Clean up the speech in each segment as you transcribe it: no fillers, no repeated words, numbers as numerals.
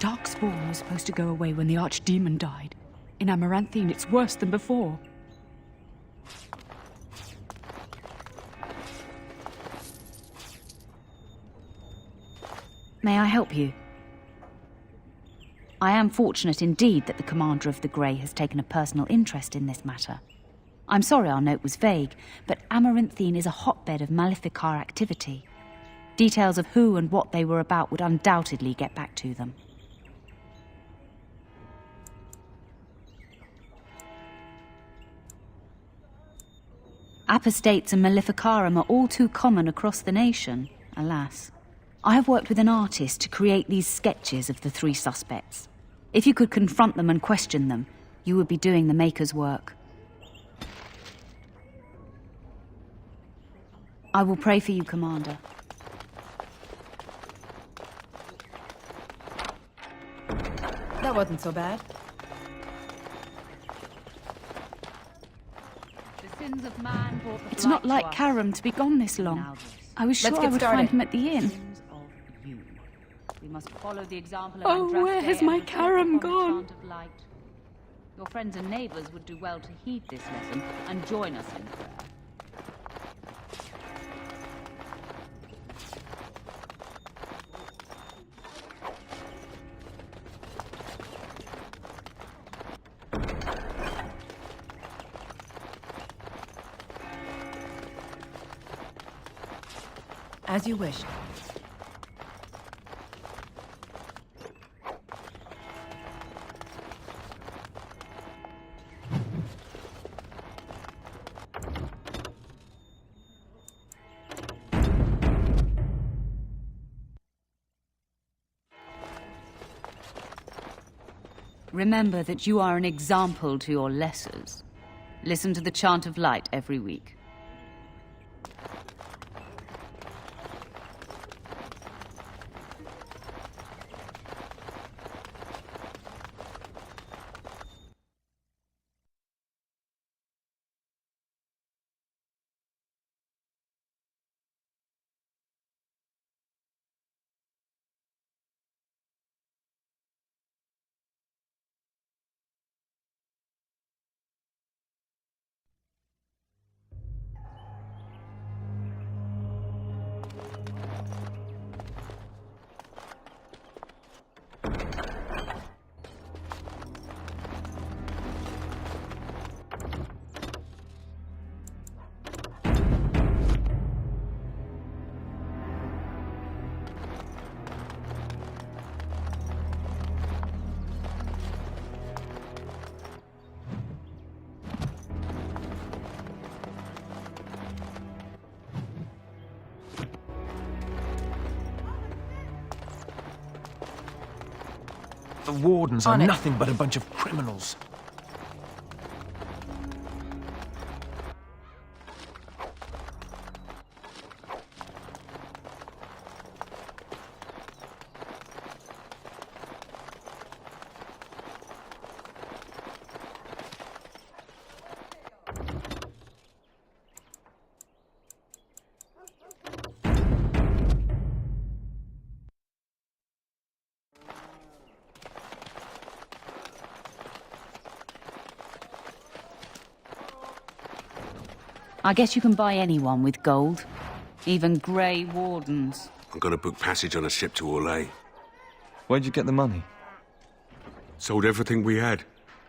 Darkspawn was supposed to go away when the Archdemon died. In Amaranthine, it's worse than before. May I help you? I am fortunate indeed that the commander of the Grey has taken a personal interest in this matter. I'm sorry our note was vague, but Amaranthine is a hotbed of Maleficar activity. Details of who and what they were about would undoubtedly get back to them. Apostates and Maleficarum are all too common across the nation, alas. I have worked with an artist to create these sketches of the three suspects. If you could confront them and question them, you would be doing the Maker's work. I will pray for you, Commander. That wasn't so bad. The sins of man brought the It's not blight like to us. Karam to be gone this long. Now this. I was sure Let's I get would started. find him at the inn. Sins of you. We must follow the example of Oh, Andraste where has and my resolve Karam upon the gone? chant of light. Your friends and neighbors would do well to heed this lesson and join us in prayer. As you wish. Remember that you are an example to your lessers. Listen to the chant of light every week. The wardens are On it. nothing but a bunch of criminals. I guess you can buy anyone with gold. Even grey wardens. I'm gonna book passage on a ship to Orlais. Where'd you get the money? Sold everything we had.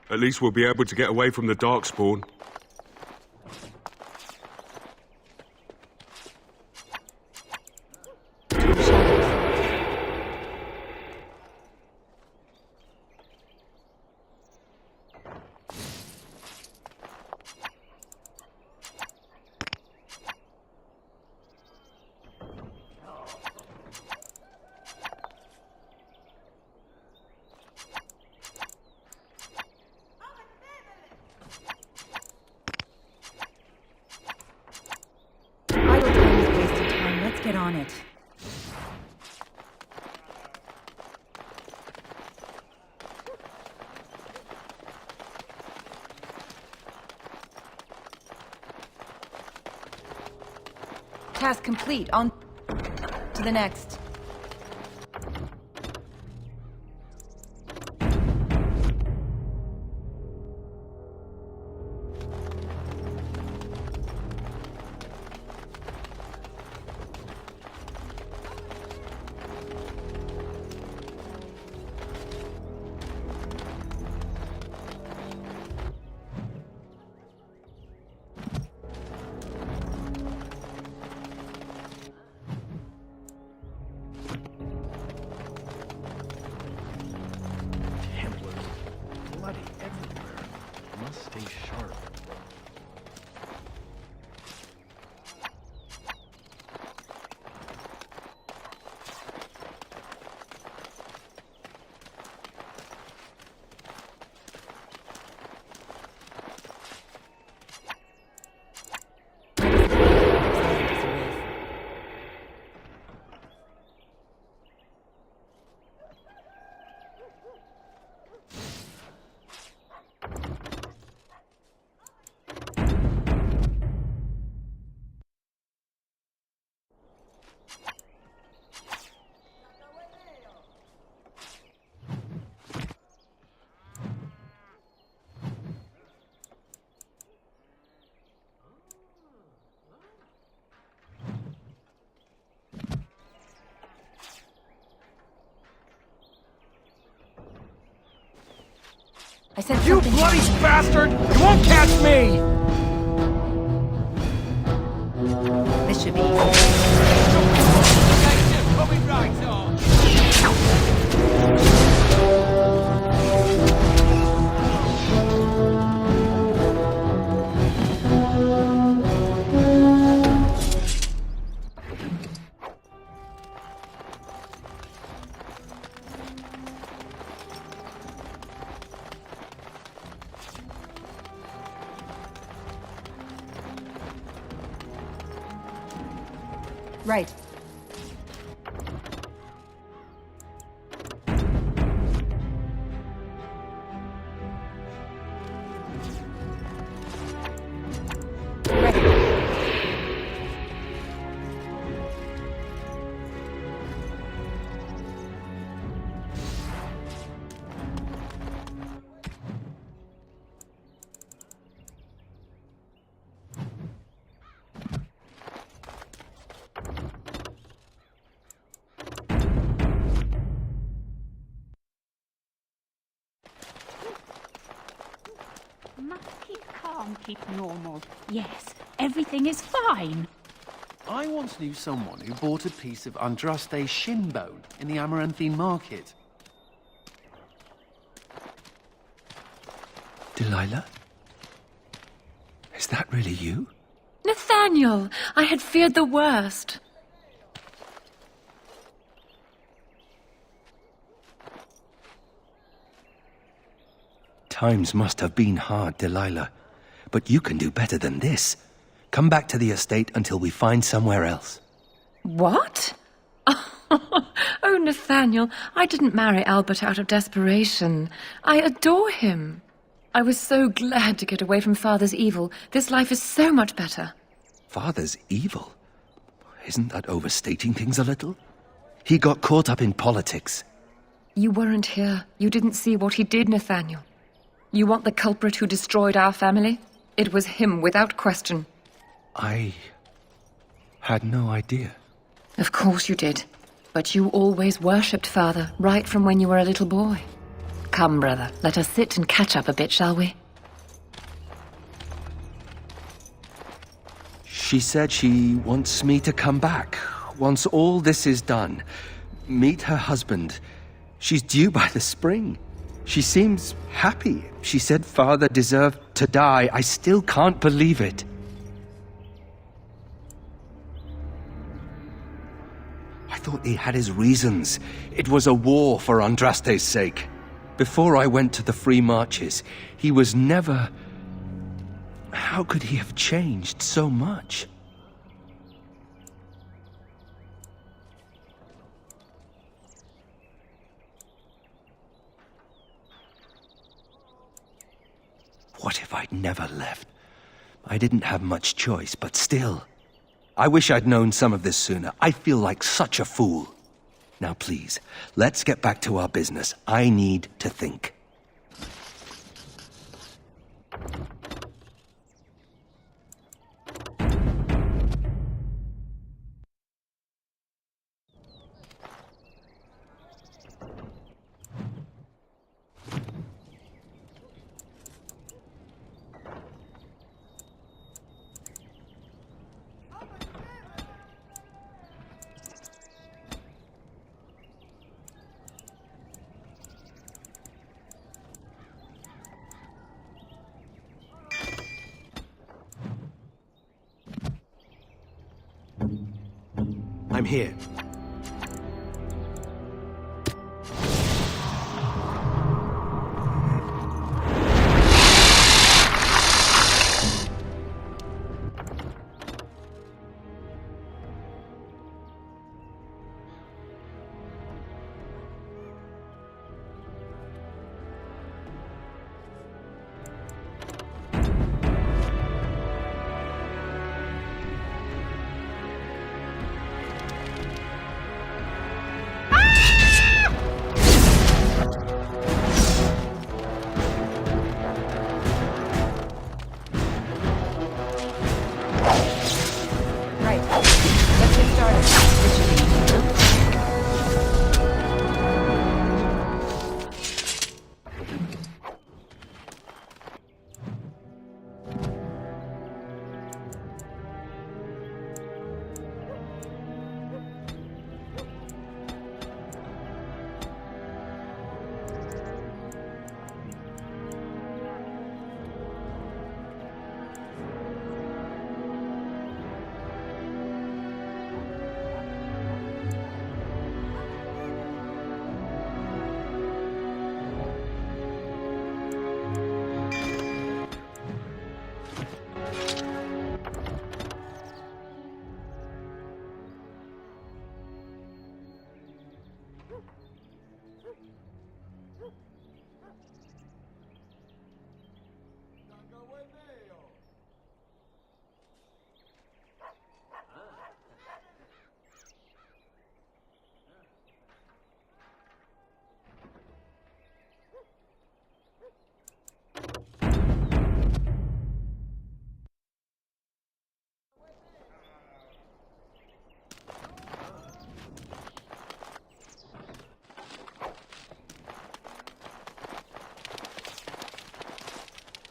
At least we'll be able to get away from the Darkspawn. Idle time is wasted time. Let's get on it. Task complete. On to the next. must stay sharp. I said You something. bloody bastard! You won't catch me! This should be easy. Right. Must keep calm, keep normal. Yes, everything is fine. I once knew someone who bought a piece of Andraste's shin bone in the Amaranthine market. Delilah? Is that really you? Nathaniel, I had feared the worst. Times must have been hard, Delilah. But you can do better than this. Come back to the estate until we find somewhere else. What? Oh, Nathaniel, I didn't marry Albert out of desperation. I adore him. I was so glad to get away from Father's evil. This life is so much better. Father's evil? Isn't that overstating things a little? He got caught up in politics. You weren't here. You didn't see what he did, Nathaniel. You want the culprit who destroyed our family? It was him, without question. I had no idea. Of course you did. But you always worshipped Father, right from when you were a little boy. Come, brother, let us sit and catch up a bit, shall we? She said she wants me to come back. Once all this is done. Meet her husband. She's due by the spring. She seems happy. She said Father deserved to die. I still can't believe it. I thought he had his reasons. It was a war for Andraste's sake. Before I went to the free marches, he was never... How could he have changed so much? What if I'd never left? I didn't have much choice, but still. I wish I'd known some of this sooner. I feel like such a fool. Now please, let's get back to our business. I need to think. I'm here. Right. Let's get started.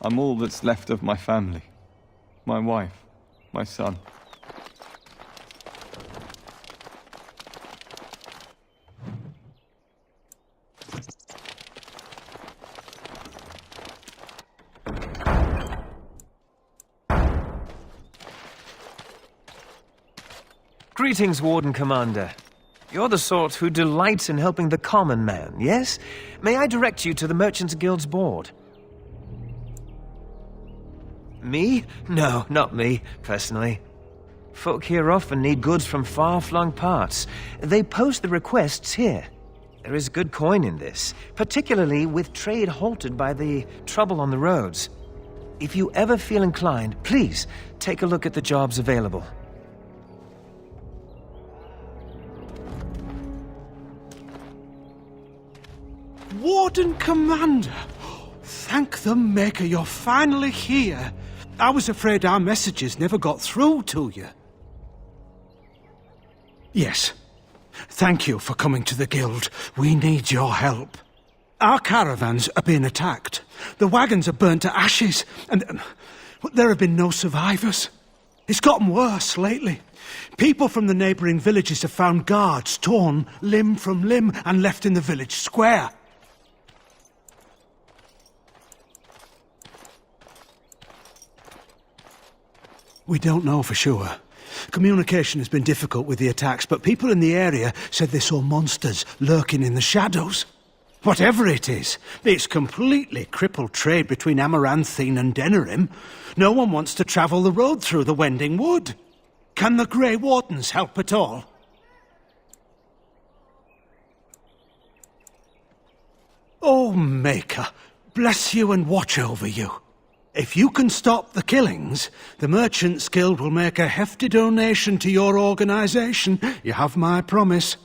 I'm all that's left of my family. My wife, my son. Greetings, Warden Commander. You're the sort who delights in helping the common man, yes? May I direct you to the Merchants Guild's board? Me? No, not me, personally. Folk here often need goods from far-flung parts. They post the requests here. There is good coin in this, particularly with trade halted by the trouble on the roads. If you ever feel inclined, please take a look at the jobs available. Warden Commander! Thank the Maker you're finally here. I was afraid our messages never got through to you. Yes. Thank you for coming to the Guild. We need your help. Our caravans are being attacked. The wagons are burnt to ashes, and there have been no survivors. It's gotten worse lately. People from the neighbouring villages have found guards torn limb from limb and left in the village square. We don't know for sure. Communication has been difficult with the attacks, but people in the area said they saw monsters lurking in the shadows. Whatever it is, it's completely crippled trade between Amaranthine and Denerim. No one wants to travel the road through the Wending Wood. Can the Grey Wardens help at all? Oh, Maker, bless you and watch over you. If you can stop the killings, the Merchants Guild will make a hefty donation to your organisation. You have my promise.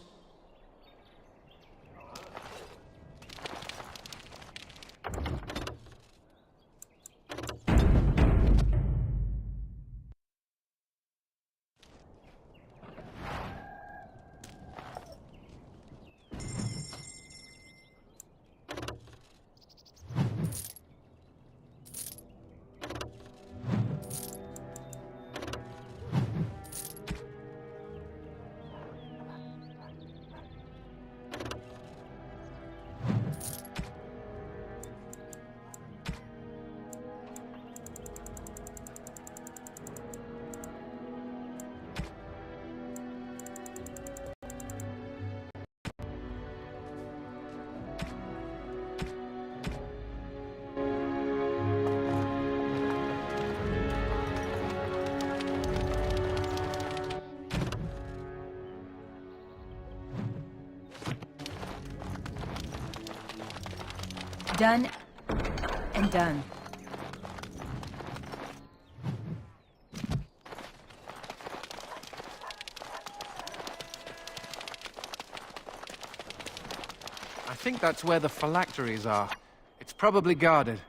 Done and done. I think that's where the phylacteries are. It's probably guarded.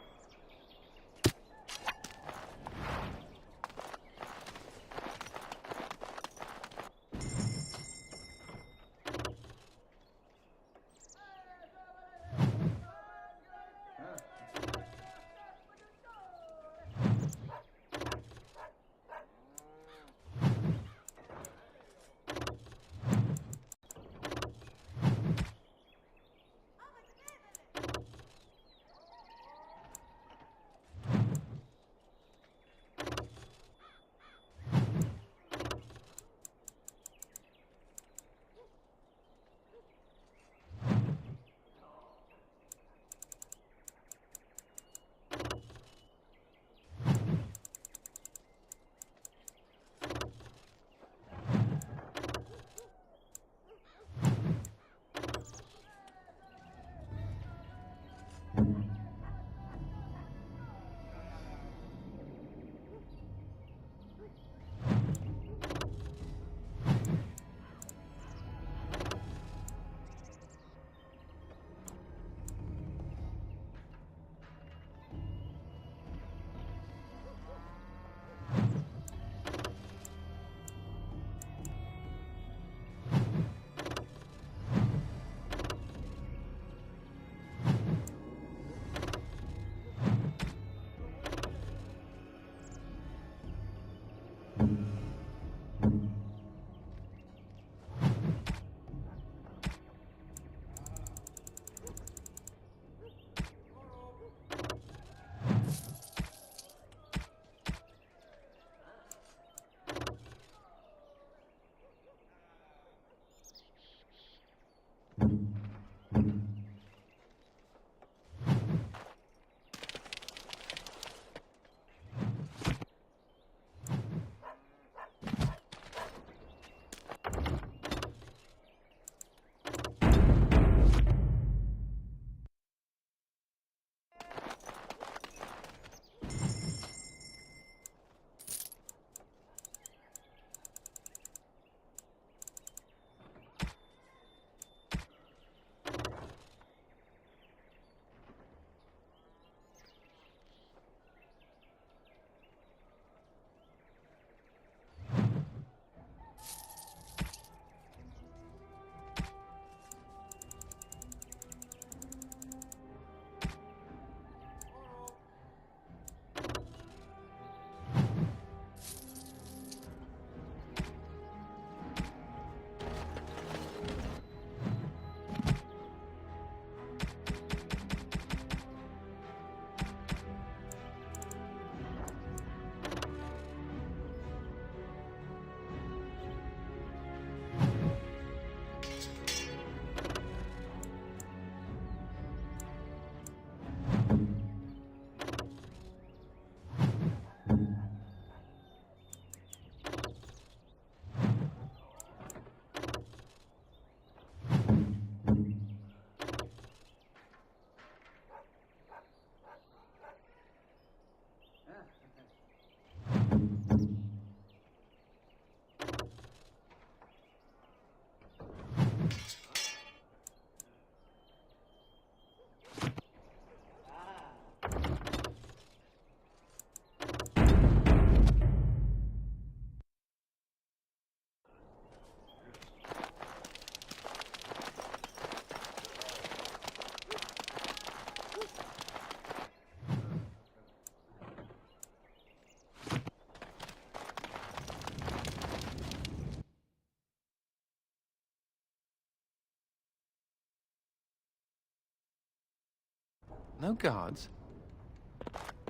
No guards?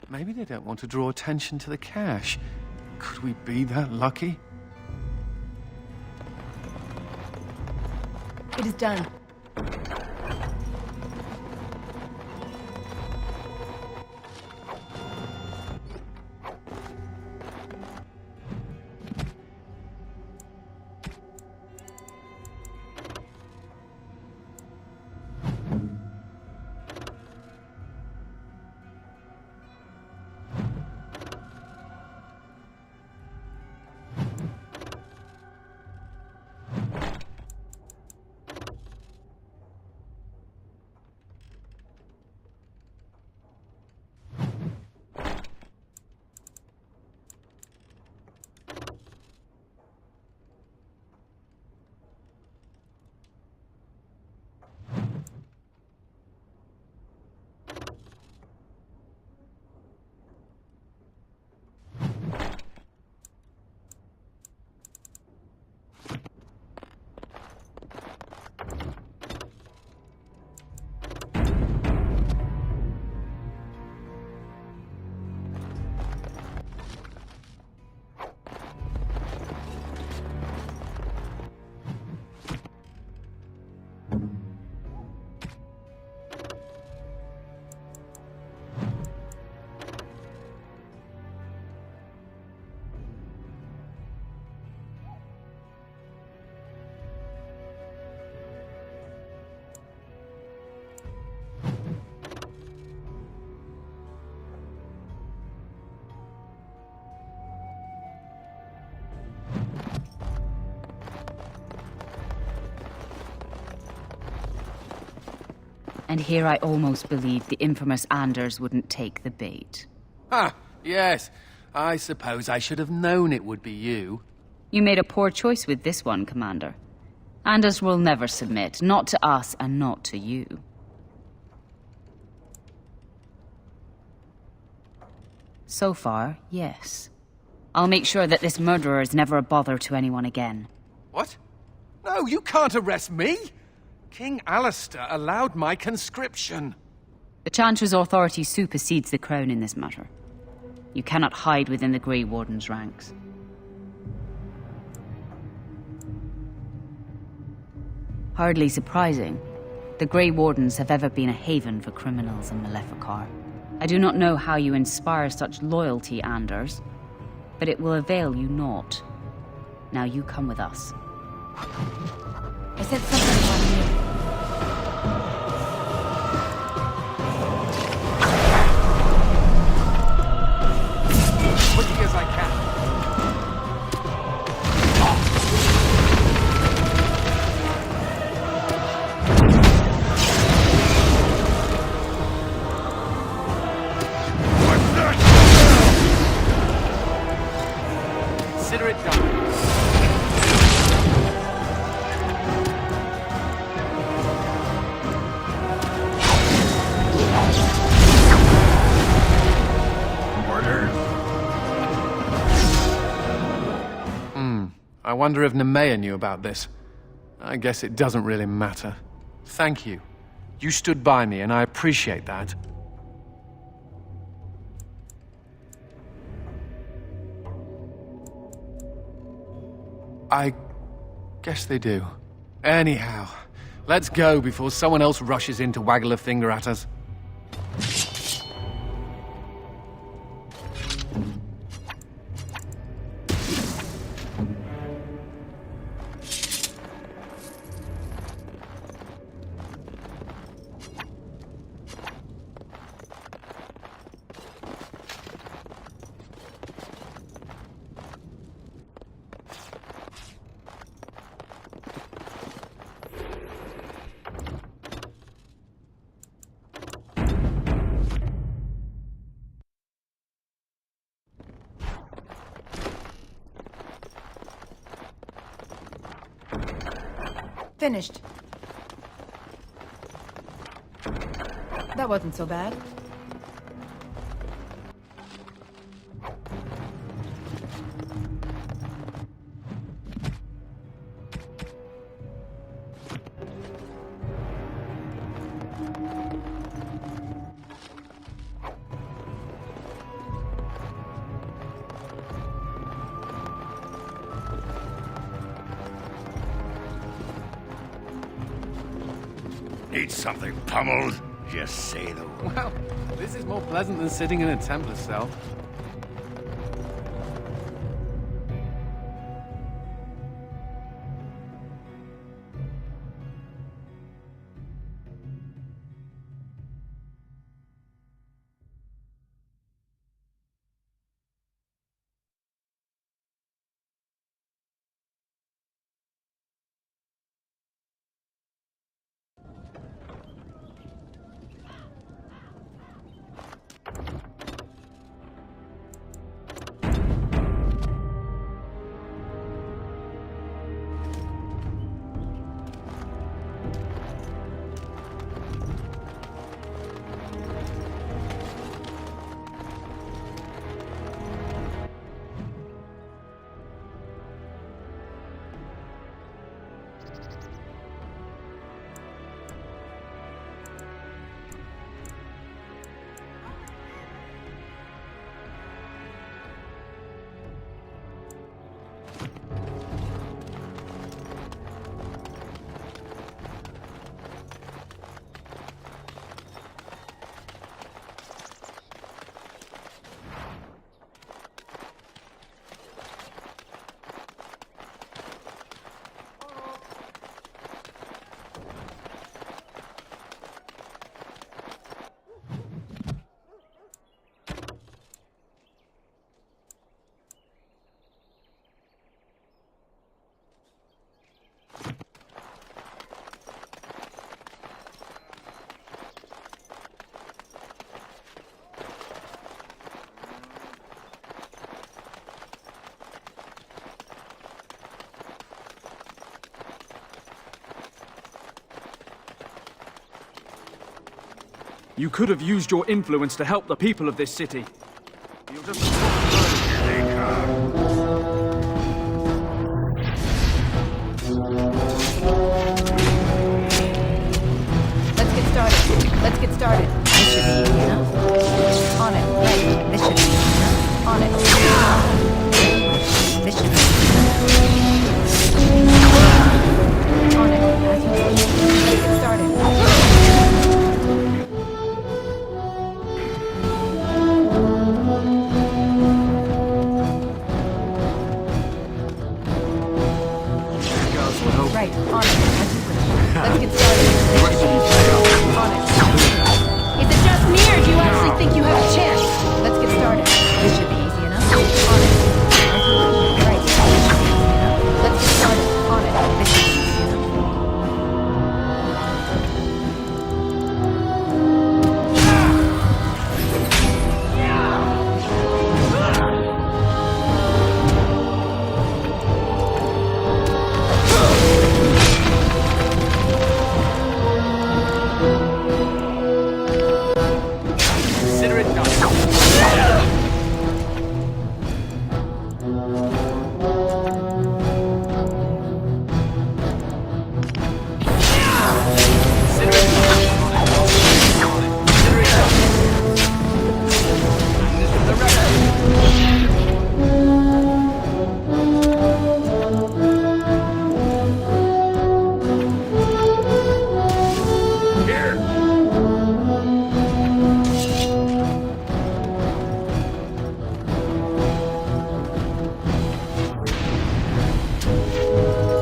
Maybe they don't want to draw attention to the cache. Could we be that lucky? It is done. And here I almost believed the infamous Anders wouldn't take the bait. Ah, yes. I suppose I should have known it would be you. You made a poor choice with this one, Commander. Anders will never submit, not to us and not to you. So far, yes. I'll make sure that this murderer is never a bother to anyone again. What? No, you can't arrest me! King Alistair allowed my conscription. The Chantry's authority supersedes the Crown in this matter. You cannot hide within the Grey Warden's ranks. Hardly surprising. The Grey Wardens have ever been a haven for criminals in Maleficar. I do not know how you inspire such loyalty, Anders, but it will avail you naught. Now you come with us. I said something about you. Quickly as I can. Consider it done. I wonder if Nemea knew about this. I guess it doesn't really matter. Thank you. You stood by me, and I appreciate that. I guess they do. Anyhow, let's go before someone else rushes in to waggle a finger at us. Finished. That wasn't so bad. Need something pummeled? Just say the word. Well, this is more pleasant than sitting in a Templar cell. You could have used your influence to help the people of this city. You're just... Here they come. Let's get started. Let's get started. This should be easy enough. On it. Right. This should be easy enough. On it. This should be easy enough. On it. As you wish. Let's get started. Right, on it, as you wish. Let's get started. On it. Is it just me, or do you actually think you have a chance? Let's get started. This should be easy enough. On it. As you wish. Right, this should be easy enough.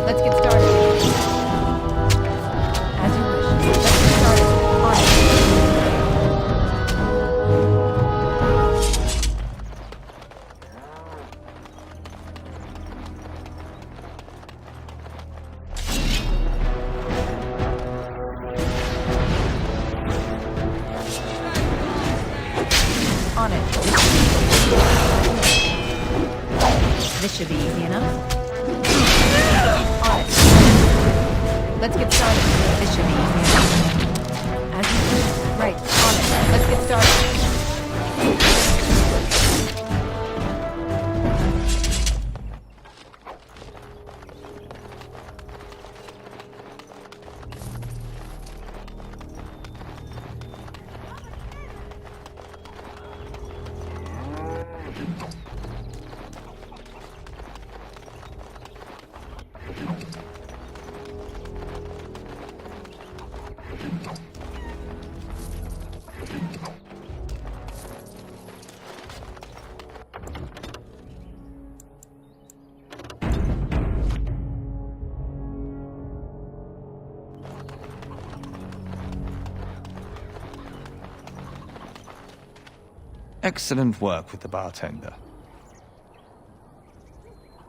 Let's get started. On it. This should be easy enough. On it. This should be easy enough. On it. Let's get started. This should be easy enough. As you wish. Right. On it. Let's get started. Excellent work with the bartender.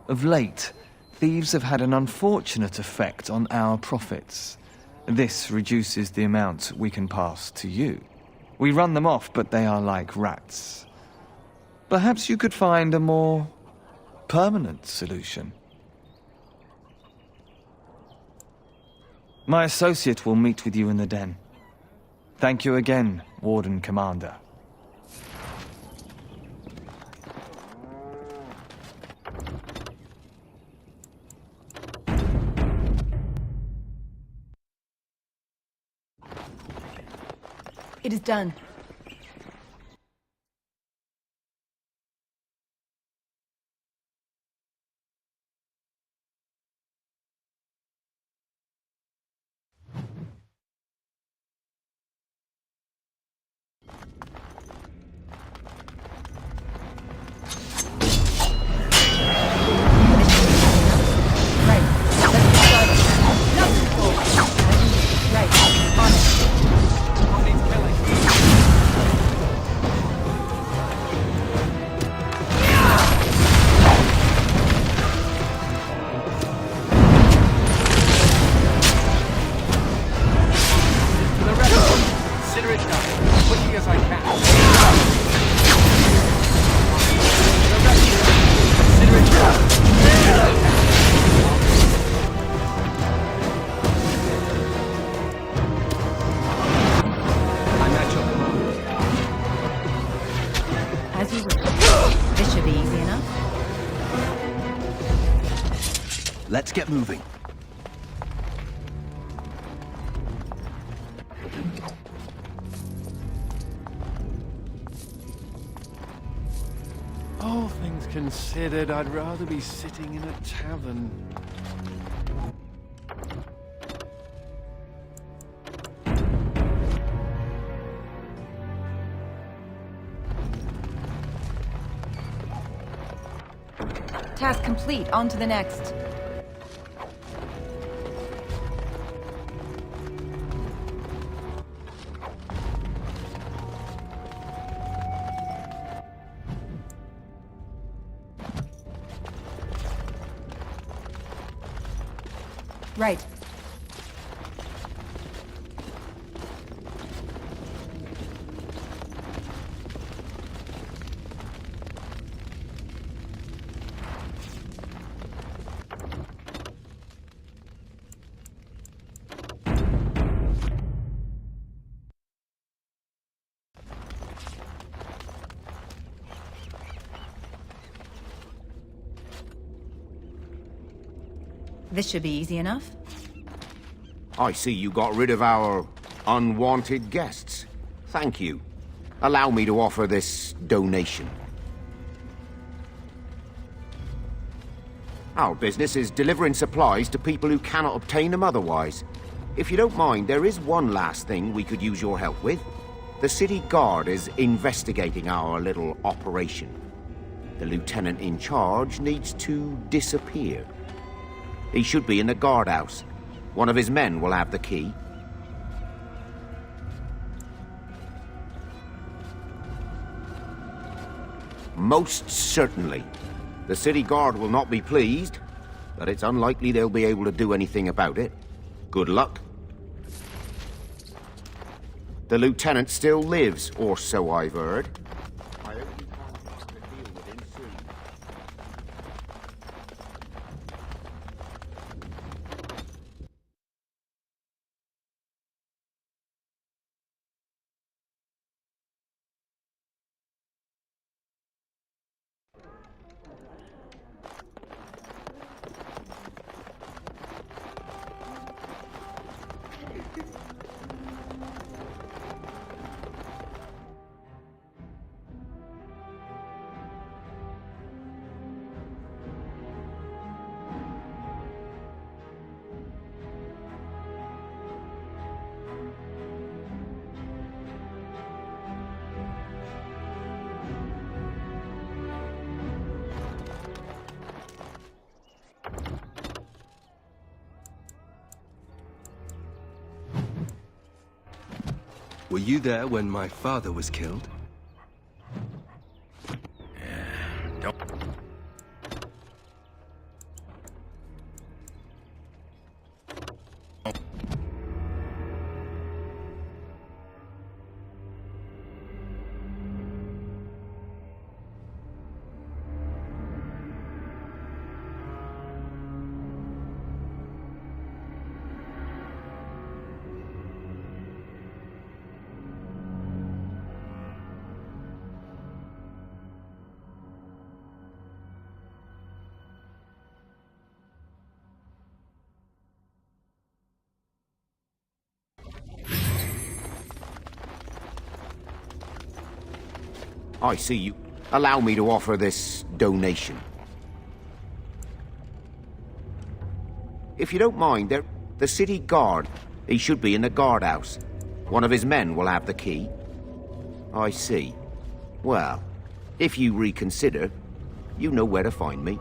Of late, thieves have had an unfortunate effect on our profits. This reduces the amount we can pass to you. We run them off, but they are like rats. Perhaps you could find a more permanent solution. My associate will meet with you in the den. Thank you again, Warden Commander. It is done. Let's get moving. All things considered, I'd rather be sitting in a tavern. Task complete. On to the next. Right. This should be easy enough. I see you got rid of our unwanted guests. Thank you. Allow me to offer this donation. Our business is delivering supplies to people who cannot obtain them otherwise. If you don't mind, there is one last thing we could use your help with. The city guard is investigating our little operation. The lieutenant in charge needs to disappear. He should be in the guardhouse. One of his men will have the key. Most certainly. The city guard will not be pleased, but it's unlikely they'll be able to do anything about it. Good luck. The lieutenant still lives, or so I've heard. I hope you can't to deal with him soon. Were you there when my father was killed? Don't... I see you. Allow me to offer this donation. If you don't mind, the city guard. He should be in the guardhouse. One of his men will have the key. I see. Well, if you reconsider, you know where to find me.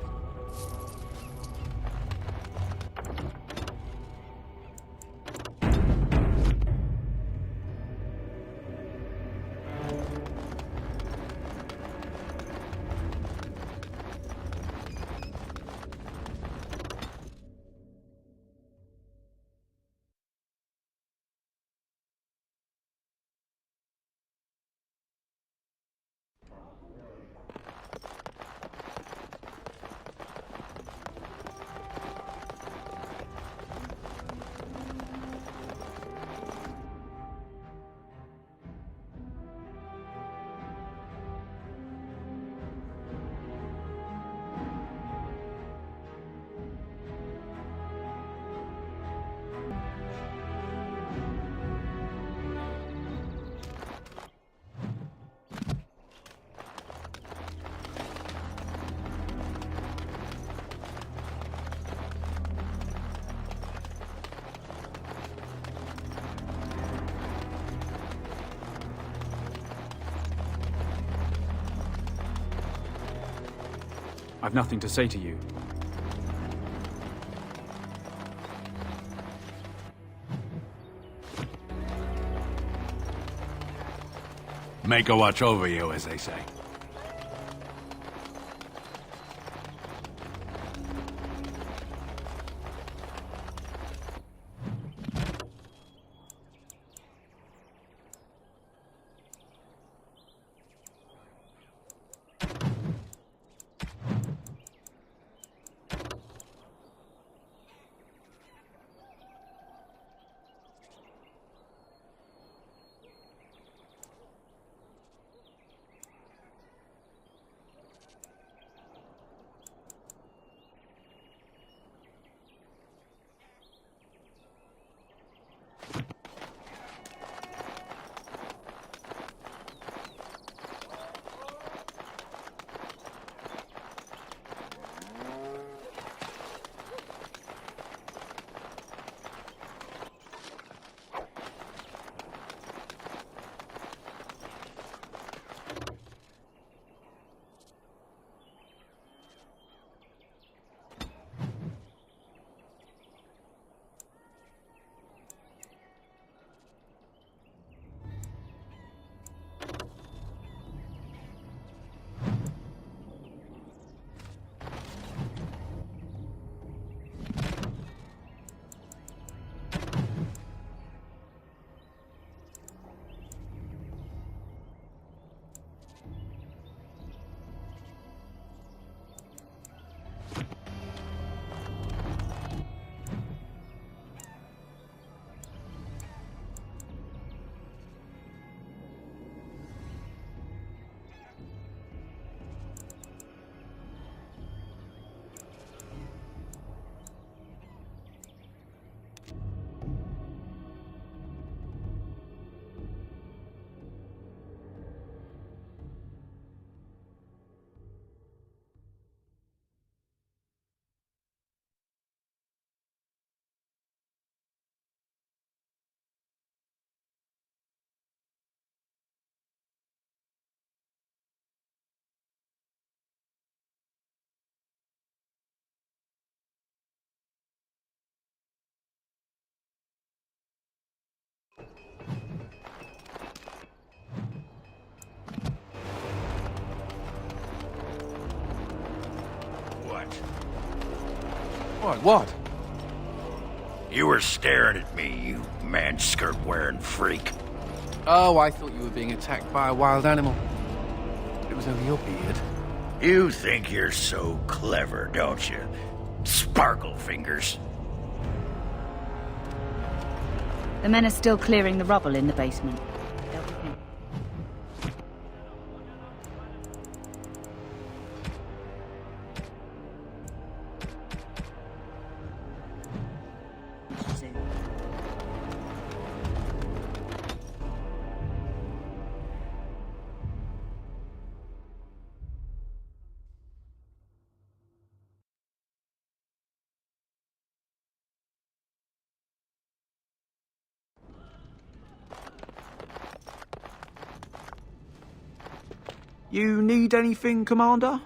I've nothing to say to you. Make a watch over you, as they say. What? You were staring at me, you man-skirt-wearing freak. Oh, I thought you were being attacked by a wild animal. It was only your beard. You think you're so clever, don't you? Sparkle fingers. The men are still clearing the rubble in the basement. Dealt with him. You need anything, Commander?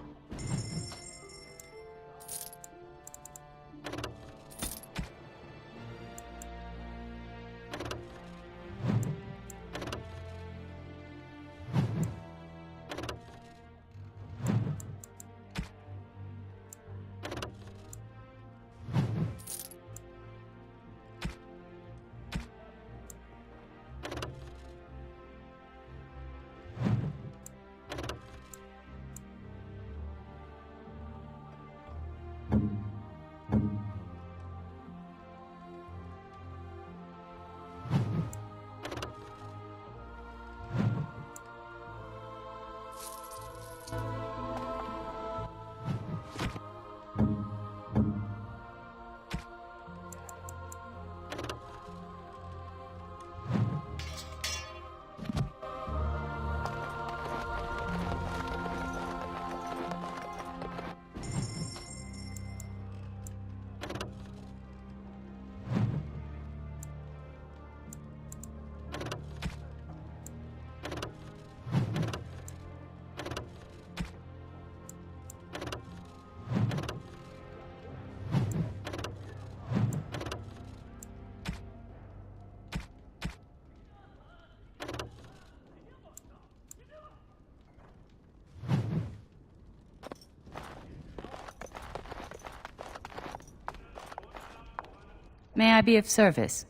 May I be of service?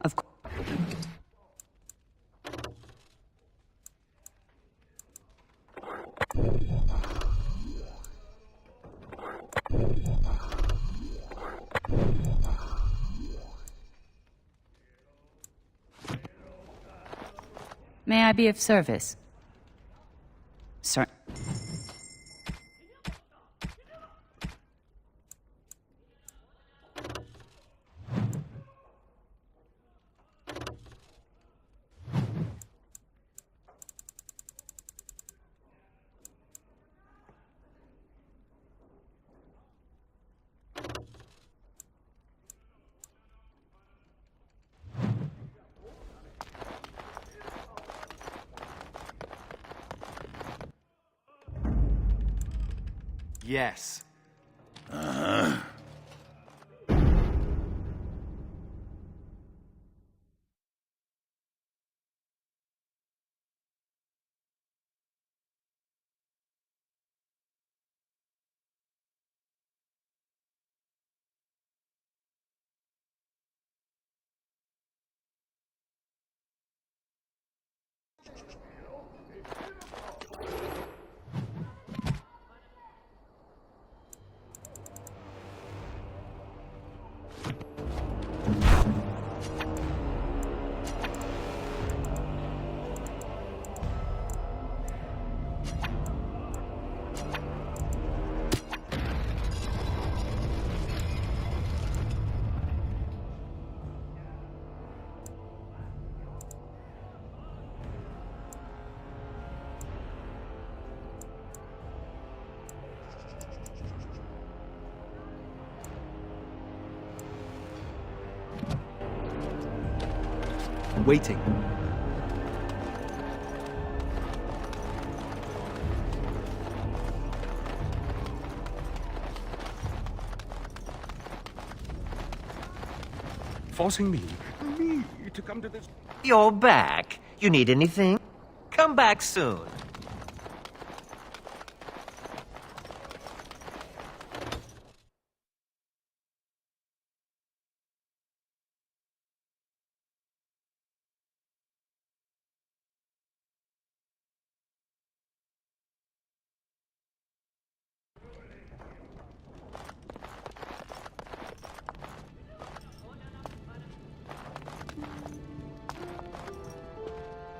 Of course. May I be of service? Sir. Yes. Waiting. Forcing me to come to this... You're back. You need anything? Come back soon.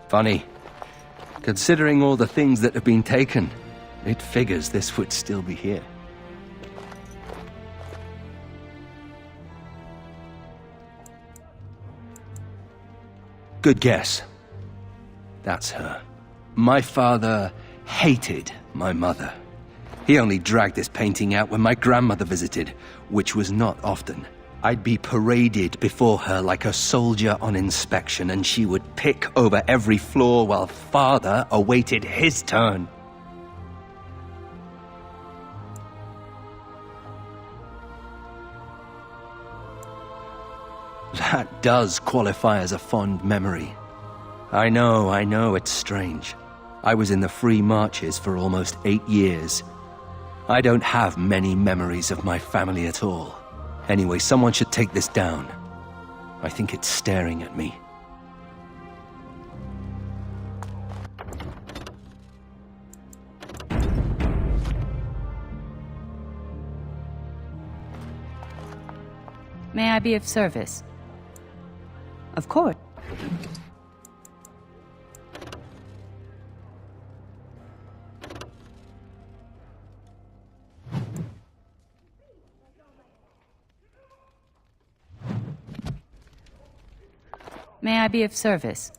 Funny. Considering all the things that have been taken, it figures this would still be here. Good guess. That's her. My father hated my mother. He only dragged this painting out when my grandmother visited, which was not often. I'd be paraded before her like a soldier on inspection, and she would pick over every flaw while father awaited his turn. That does qualify as a fond memory. I know, it's strange. I was in the Free Marches for almost 8 years. I don't have many memories of my family at all. Anyway, someone should take this down. I think it's staring at me. May I be of service? Of course. May I be of service?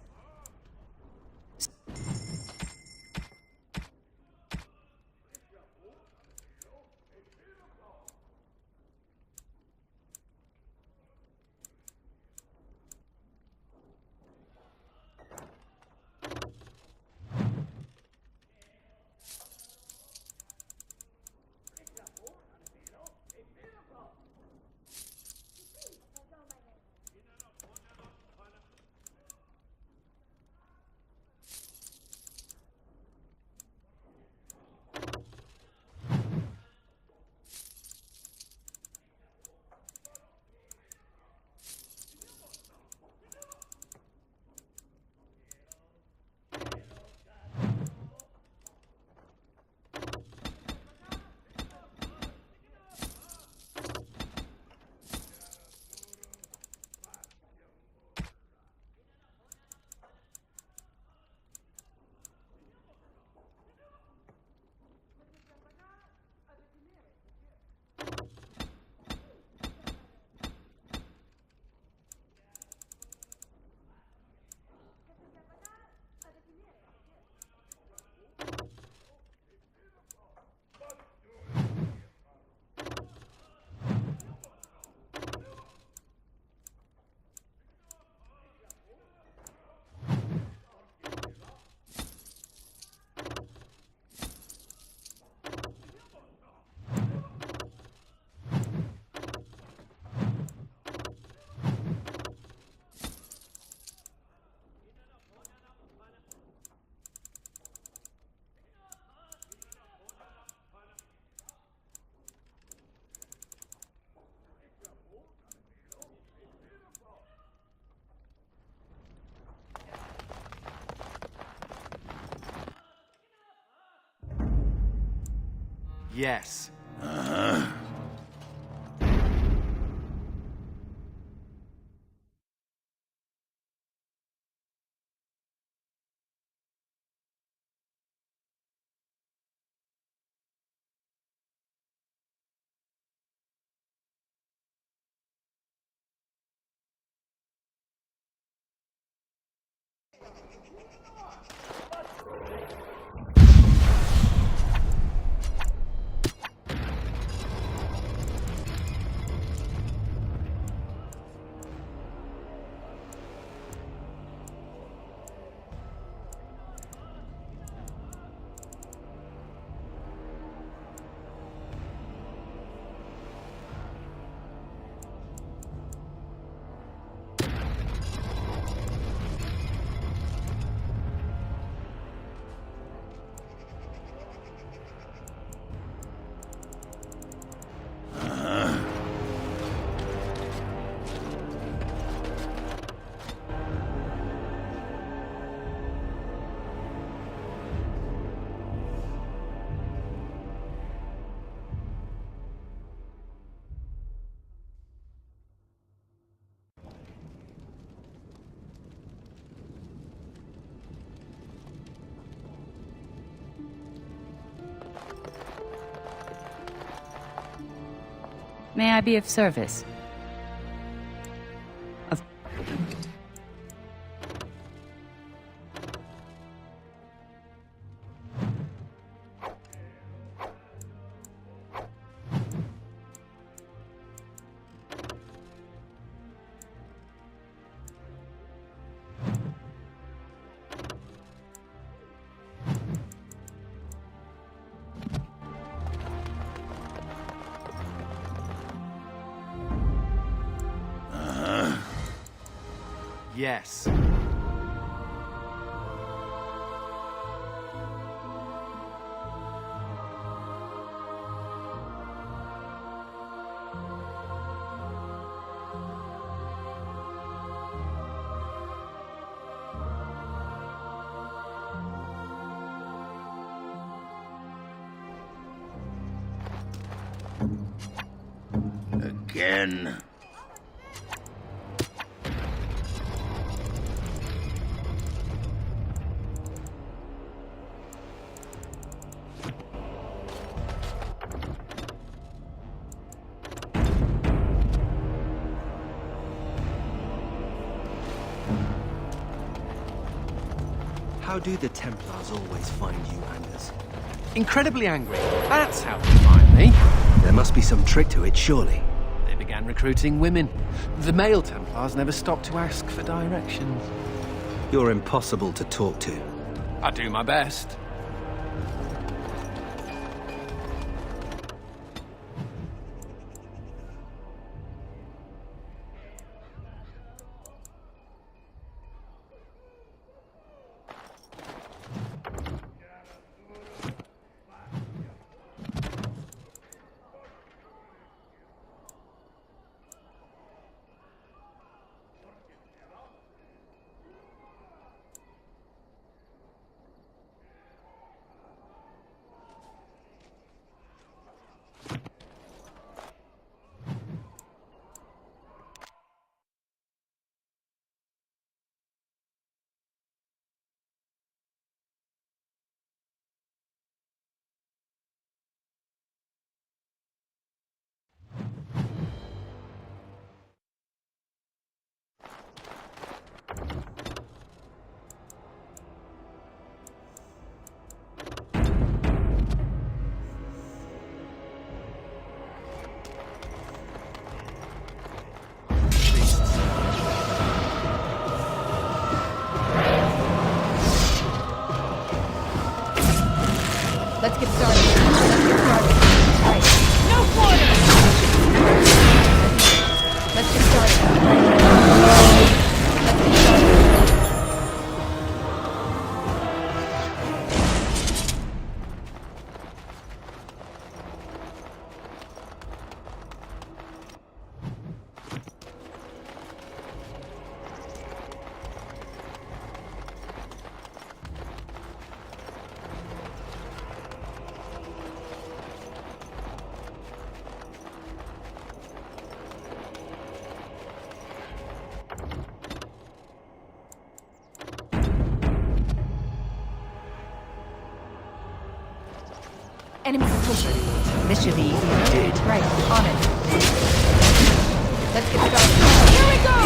Yes. May I be of service? Yes. Again. How do the Templars always find you, Anders? Incredibly angry. That's how they find me. There must be some trick to it, surely. They began recruiting women. The male Templars never stopped to ask for directions. You're impossible to talk to. I do my best. Let's get started. Right. No quarters! Let's get started. Right. Let's get started. Enemies are closer. This should be easy enough. Right, on it. Let's get started. Here we go!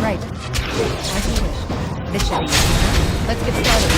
Right. As you wish. This should be easy enough. Let's get started.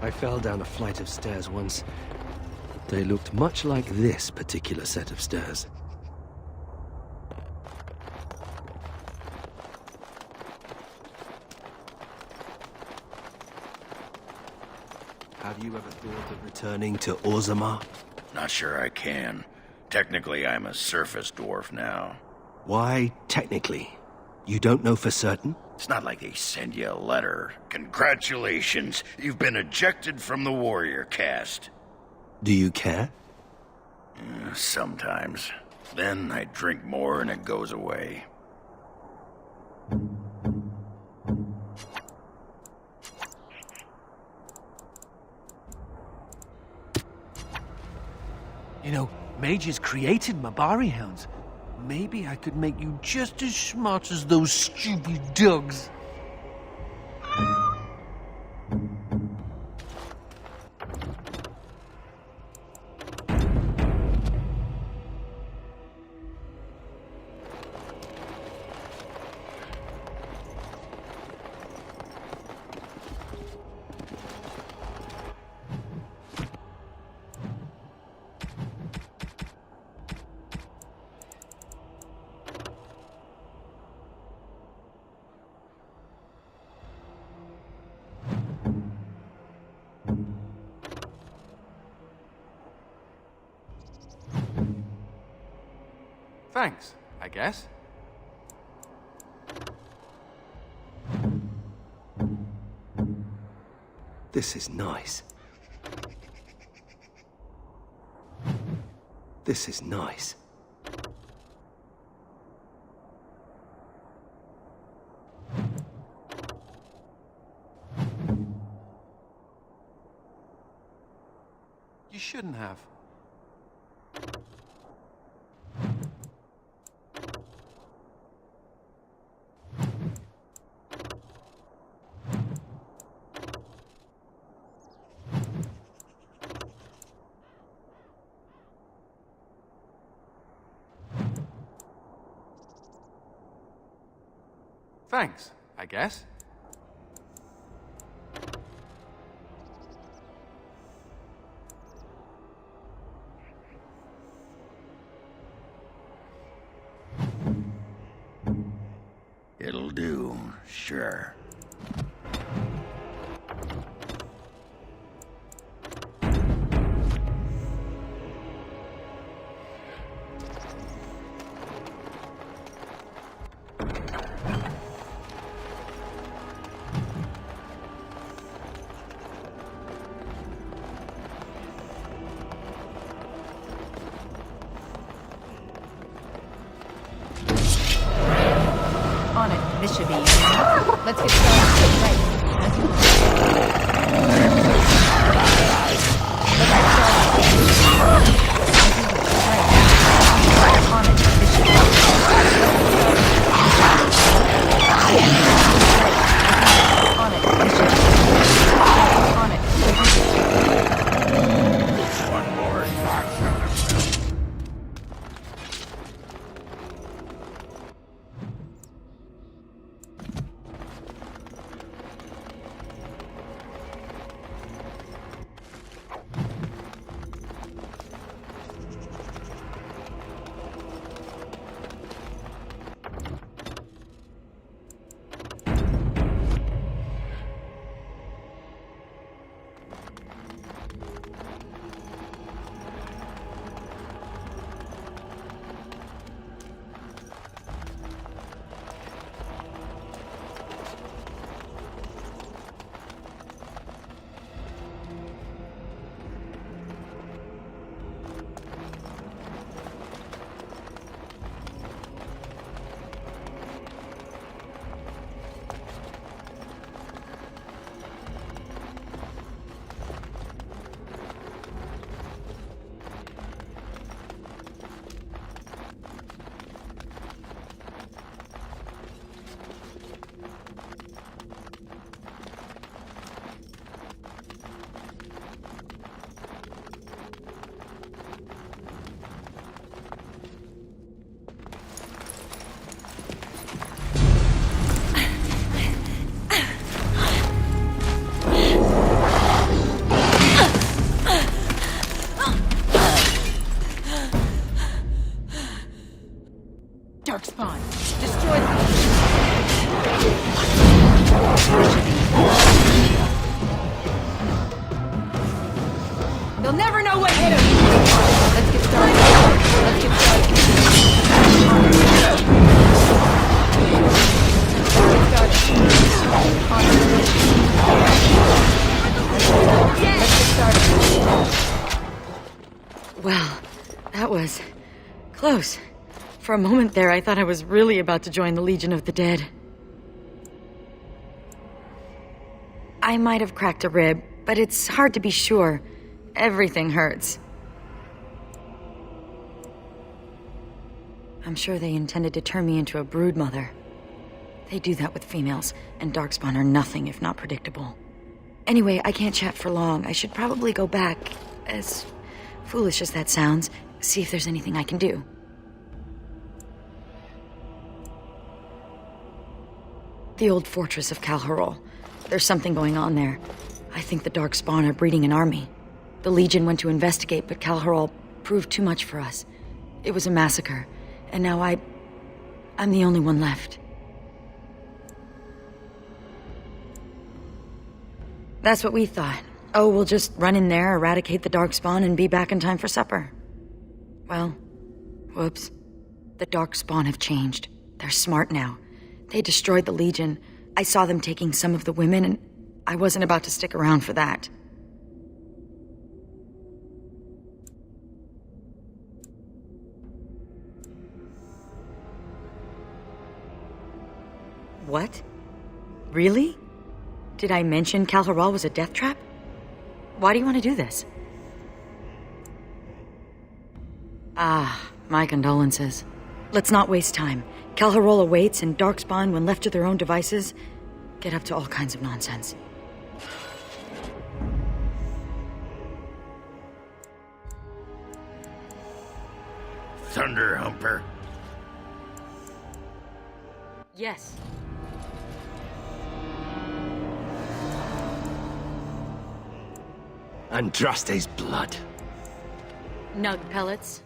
I fell down a flight of stairs once. They looked much like this particular set of stairs. Have you ever thought of returning to Orzammar? Not sure I can. Technically, I'm a surface dwarf now. Why technically? You don't know for certain? It's not like they send you a letter. Congratulations, you've been ejected from the warrior caste. Do you care? Sometimes. Then I drink more and it goes away. You know, mages created Mabari hounds. Maybe I could make you just as smart as those stupid dogs. Thanks, I guess. This is nice. This is nice. You shouldn't have. Thanks, I guess. It'll do, sure. On it. This should be easy enough. Let's get started. Right. As you wish. Let's get started. As you wish. Right. On it. This should be easy enough. On it. This should be easy enough. On it. One more. They'll never know what hit him! Let's get started. Let's get started. Well, that was close. For a moment there, I thought I was really about to join the Legion of the Dead. I might have cracked a rib, but it's hard to be sure. Everything hurts. I'm sure they intended to turn me into a broodmother. They do that with females, and Darkspawn are nothing if not predictable. Anyway, I can't chat for long. I should probably go back, as foolish as that sounds, see if there's anything I can do. The old fortress of Calharol. There's something going on there. I think the Darkspawn are breeding an army. The Legion went to investigate, but Calharol proved too much for us. It was a massacre, and now I'm the only one left. That's what we thought. Oh, we'll just run in there, eradicate the Darkspawn, and be back in time for supper. Well, whoops. The Darkspawn have changed. They're smart now. They destroyed the Legion. I saw them taking some of the women, and I wasn't about to stick around for that. What? Really? Did I mention Calharol was a death trap? Why do you want to do this? Ah, my condolences. Let's not waste time. Calharol awaits, and Darkspawn, when left to their own devices, get up to all kinds of nonsense. Thunder Humper. Yes. Andraste's blood. Nug pellets.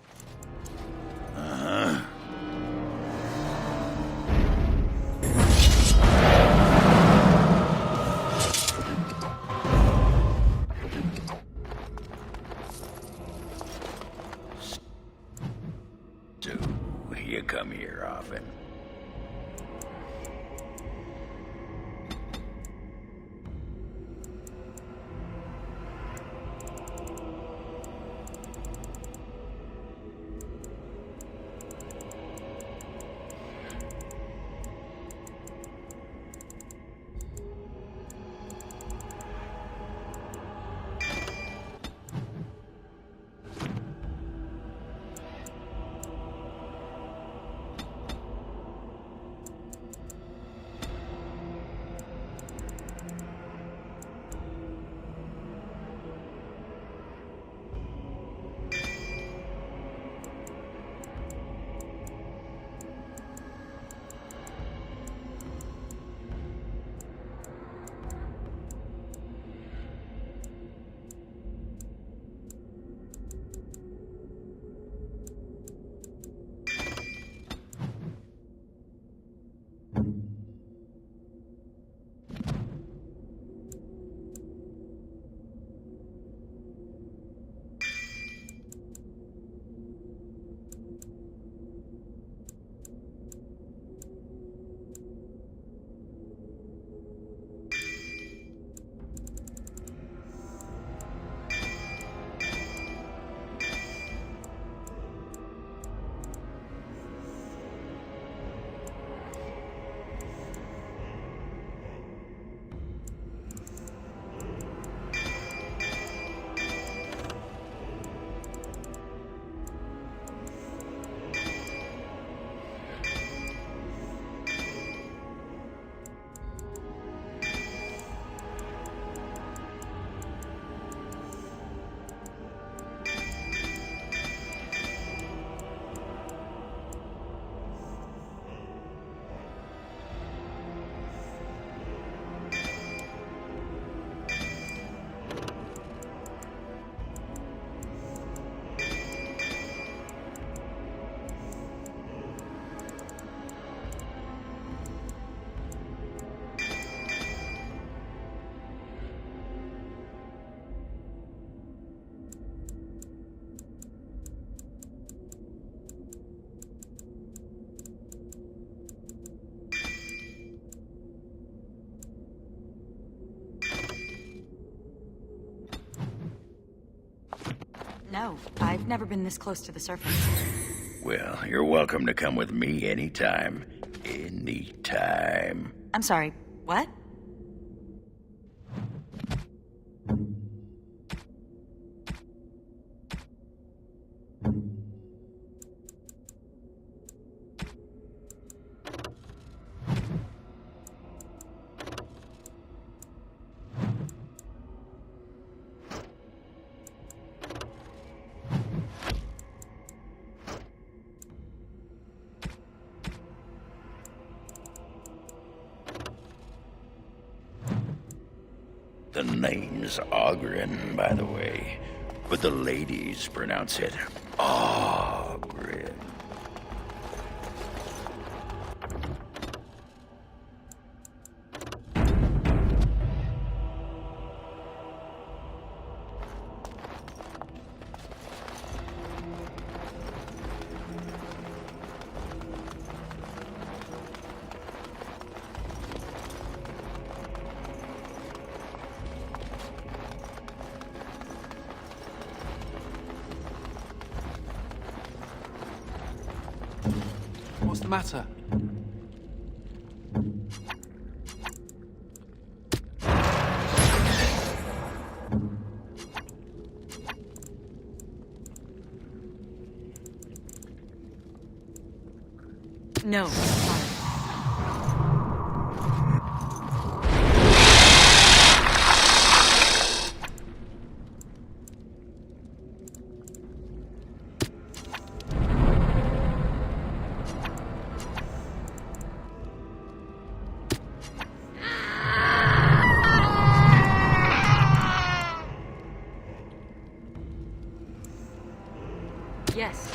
Uh-huh. So, you come here often? No, I've never been this close to the surface. Well, you're welcome to come with me anytime. Anytime. I'm sorry, what? The name's Ogren, by the way. But the ladies pronounce it Ogren. What's the matter? No. Yes.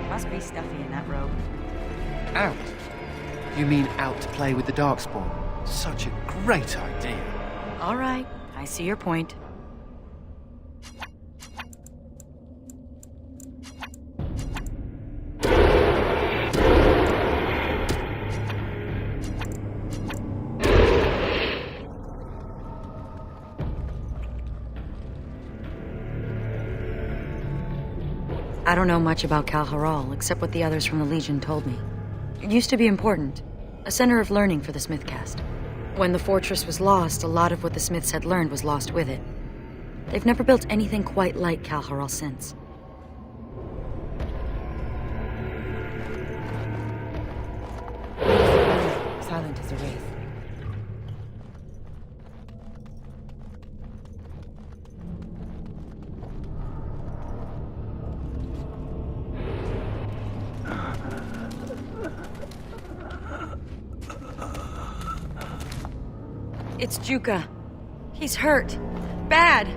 Must be stuffy in that robe. Out? You mean out to play with the Darkspawn? Such a great idea. All right, I see your point. I don't know much about Kal-Haral, except what the others from the Legion told me. It used to be important, a center of learning for the Smith caste. When the fortress was lost, a lot of what the Smiths had learned was lost with it. They've never built anything quite like Kal-Haral since. Silent as a wraith. It's Juka. He's hurt. Bad.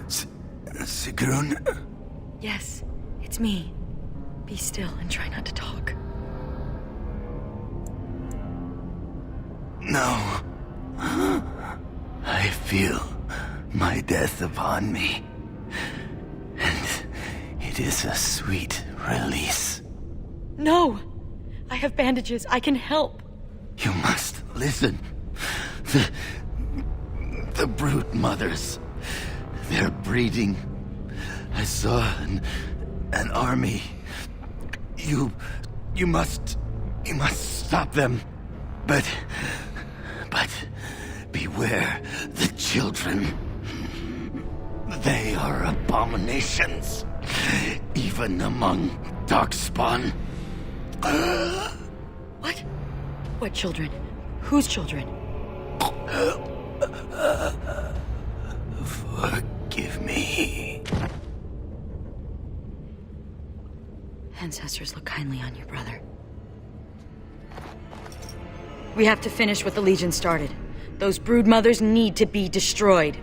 Sigrun? Yes, it's me. Be still and try not to talk. No. I feel my death upon me. And it is a sweet release. No! I have bandages. I can help. You must listen. The brood mothers. They're breeding. I saw an army. You must stop them. But beware the children. They are abominations, even among Darkspawn. What? What children? Whose children? Forgive me. Ancestors look kindly on you, brother. We have to finish what the Legion started. Those brood mothers need to be destroyed.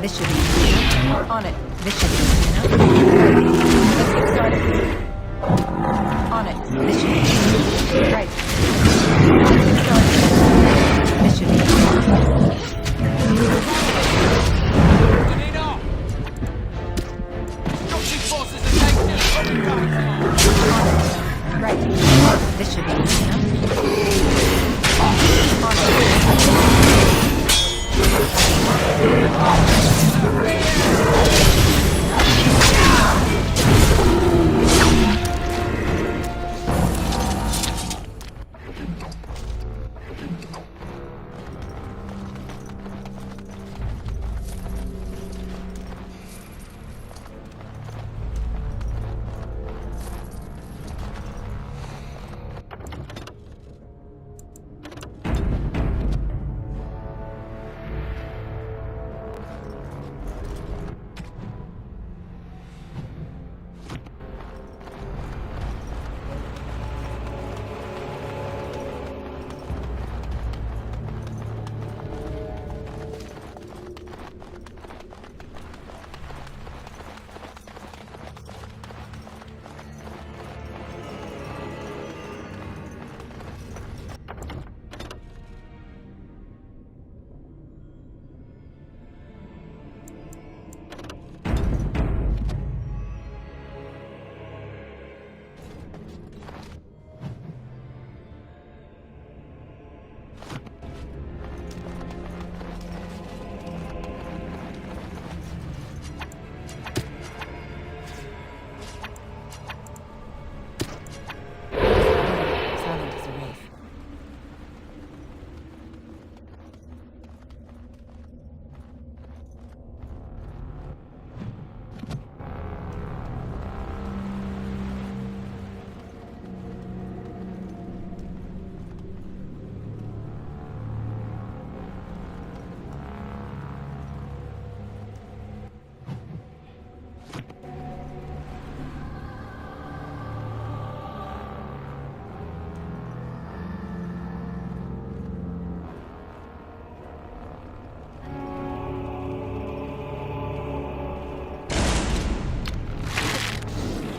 This should be on it. This should be let's get started. On it. This should be right. Let's get started. This should be right. This should be on it.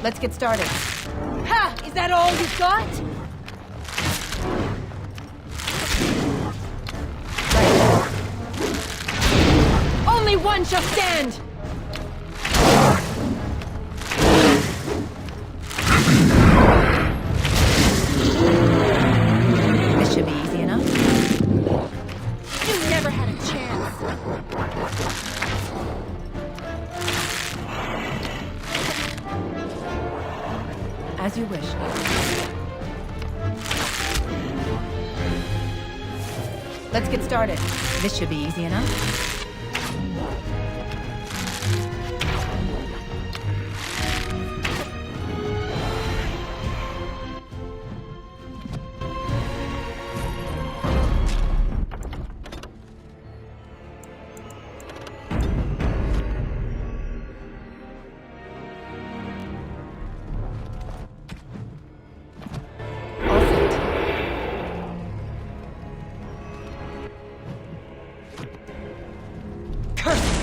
Let's get started. Ha! Is that all you've got? Right. Only one shall stand! This should be easy enough. You never had a chance. As you wish. Let's get started. This should be easy enough.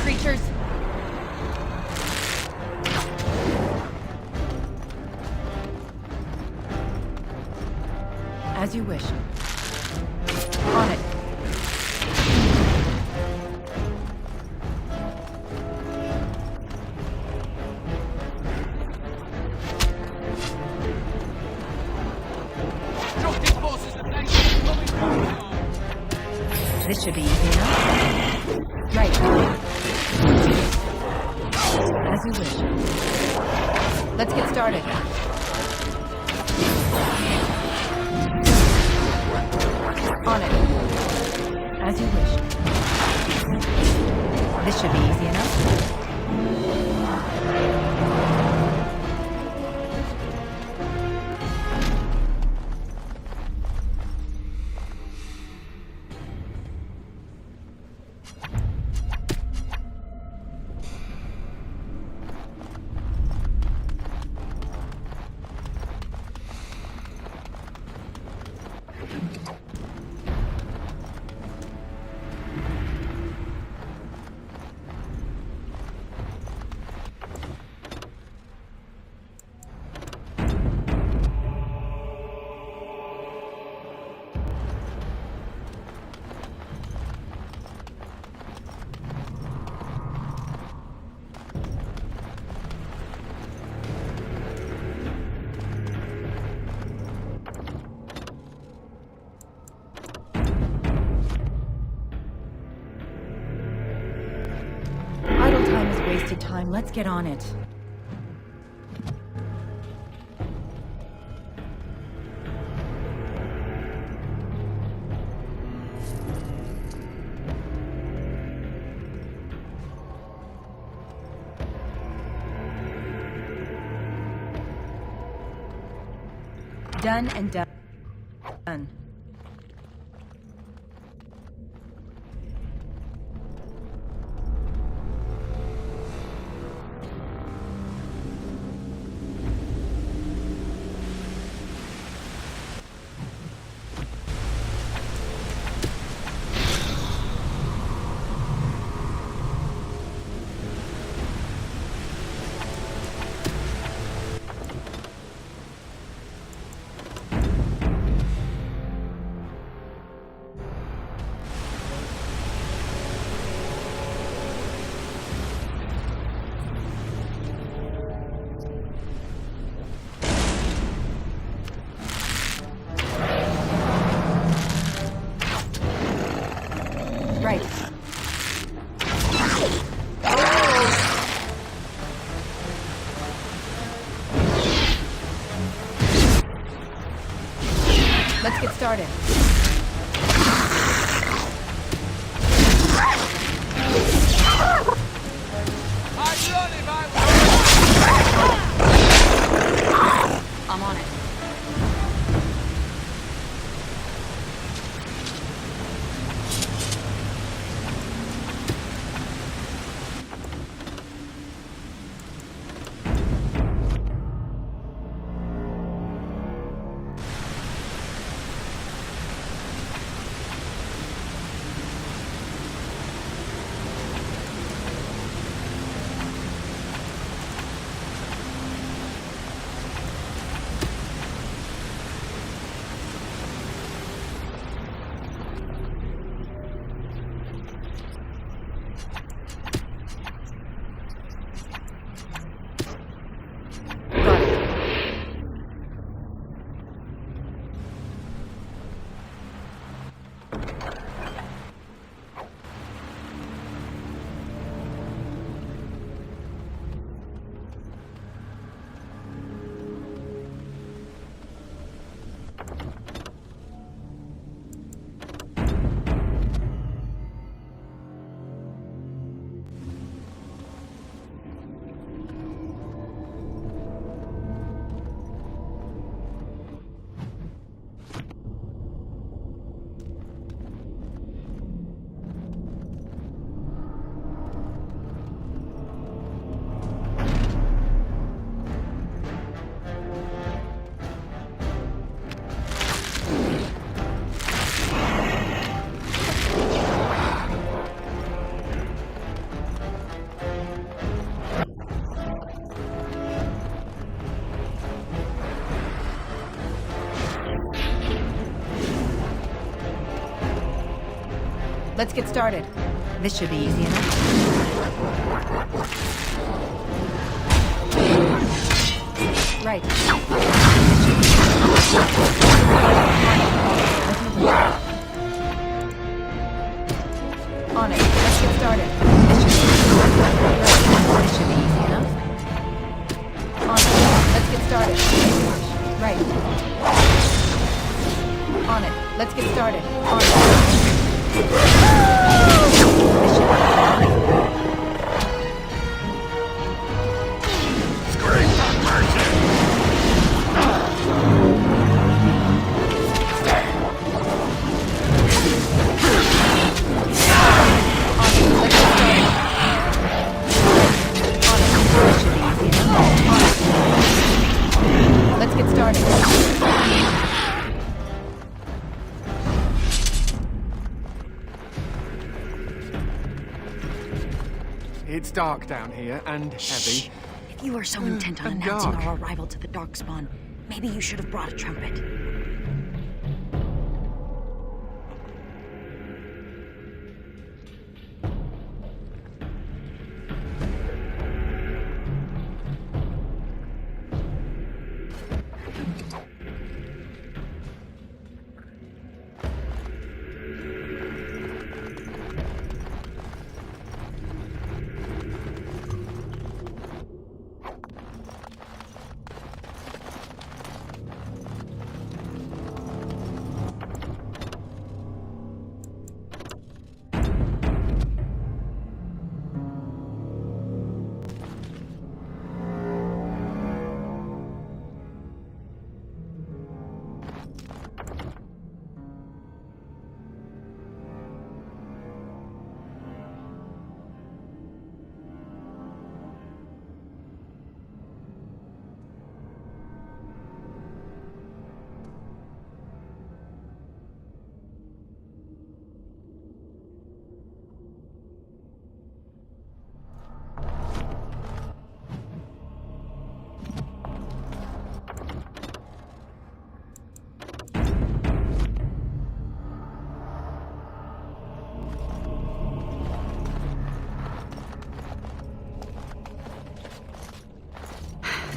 Creatures. As you wish. On it. This should be easy enough. Right. As you wish. Let's get started. On it. As you wish. This should be easy enough. Wasted time. Let's get on it. Done and done. Done. Right. Let's get started. I'm on it. Let's get started. This should be easy enough. Right. On it. Let's get started. This should be easy enough. It's dark down here, and heavy. Shh. If you are so intent on And announcing dark. our arrival to the Darkspawn, maybe you should have brought a trumpet.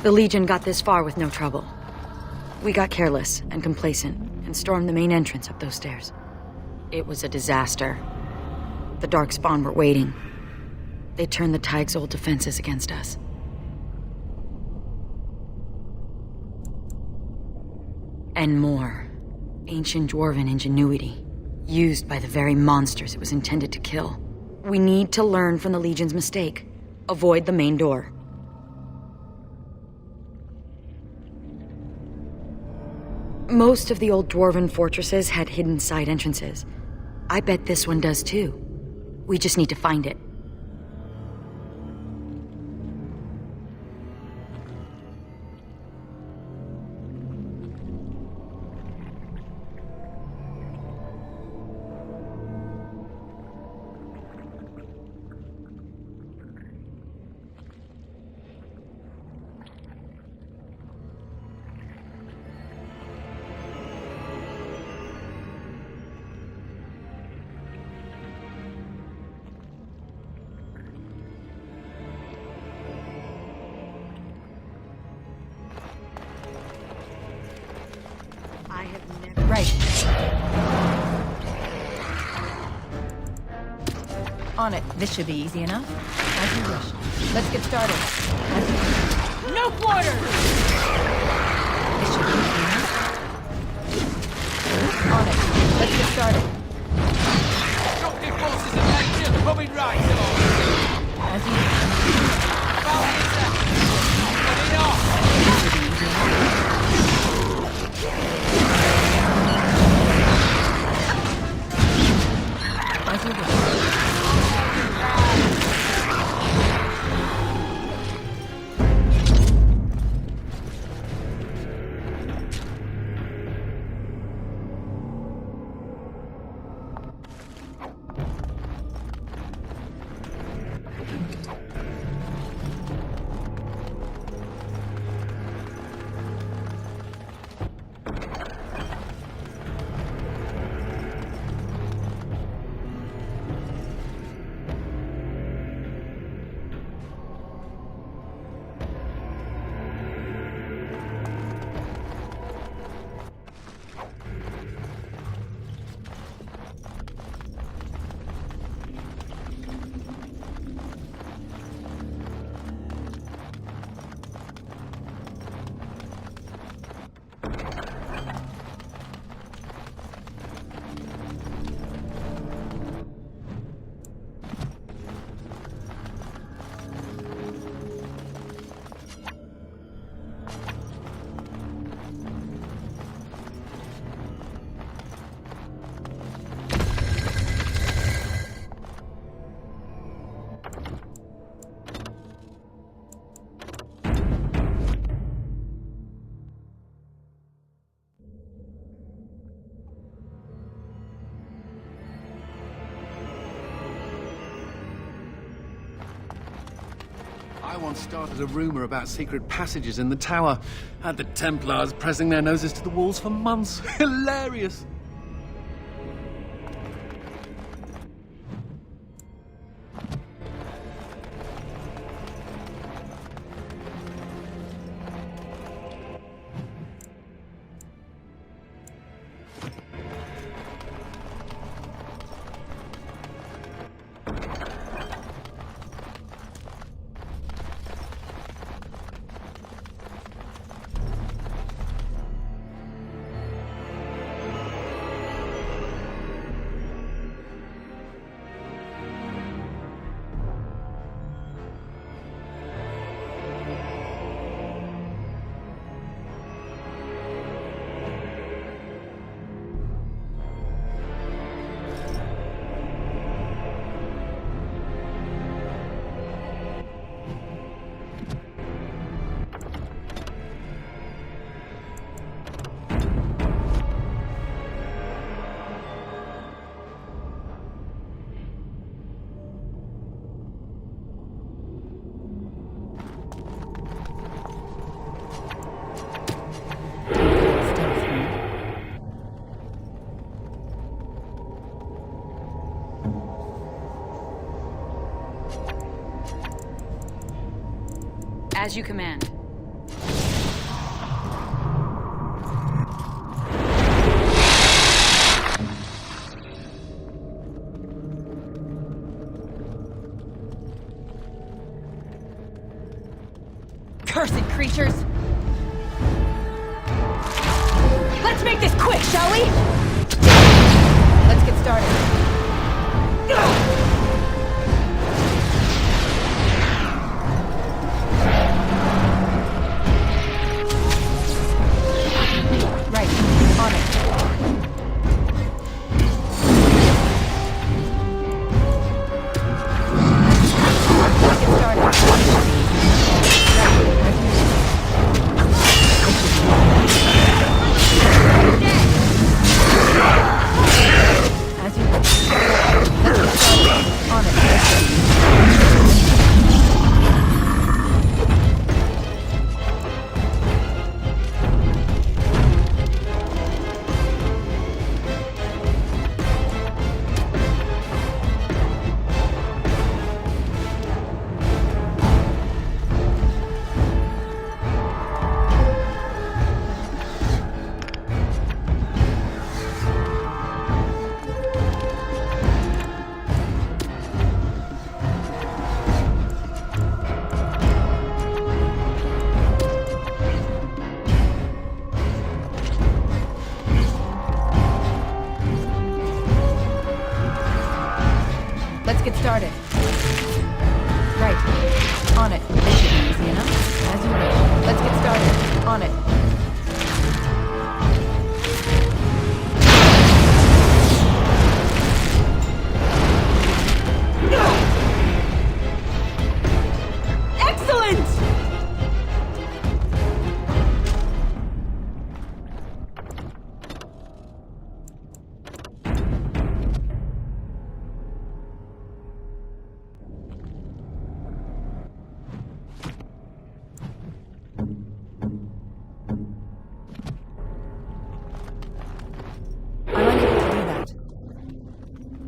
The Legion got this far with no trouble. We got careless and complacent and stormed the main entrance up those stairs. It was a disaster. The Darkspawn were waiting. They turned the Tig's old defenses against us. And more. Ancient Dwarven ingenuity, used by the very monsters it was intended to kill. We need to learn from the Legion's mistake. Avoid the main door. Most of the old Dwarven fortresses had hidden side entrances. I bet this one does too. We just need to find it. On it. This should be easy enough. As you wish. Let's get started. As you wish. No quarters! This should be easy enough. On it. Let's get started. Disruptive forces of nature coming right on. As you wish. Coming off. This should be easy enough. As you wish. I once started a rumor about secret passages in the tower. Had the Templars pressing their noses to the walls for months. Hilarious! As you command. Cursed creatures! Let's make this quick, shall we? Let's get started. Let's get started. Right. On it. This should be easy enough. As you wish. Let's get started. On it.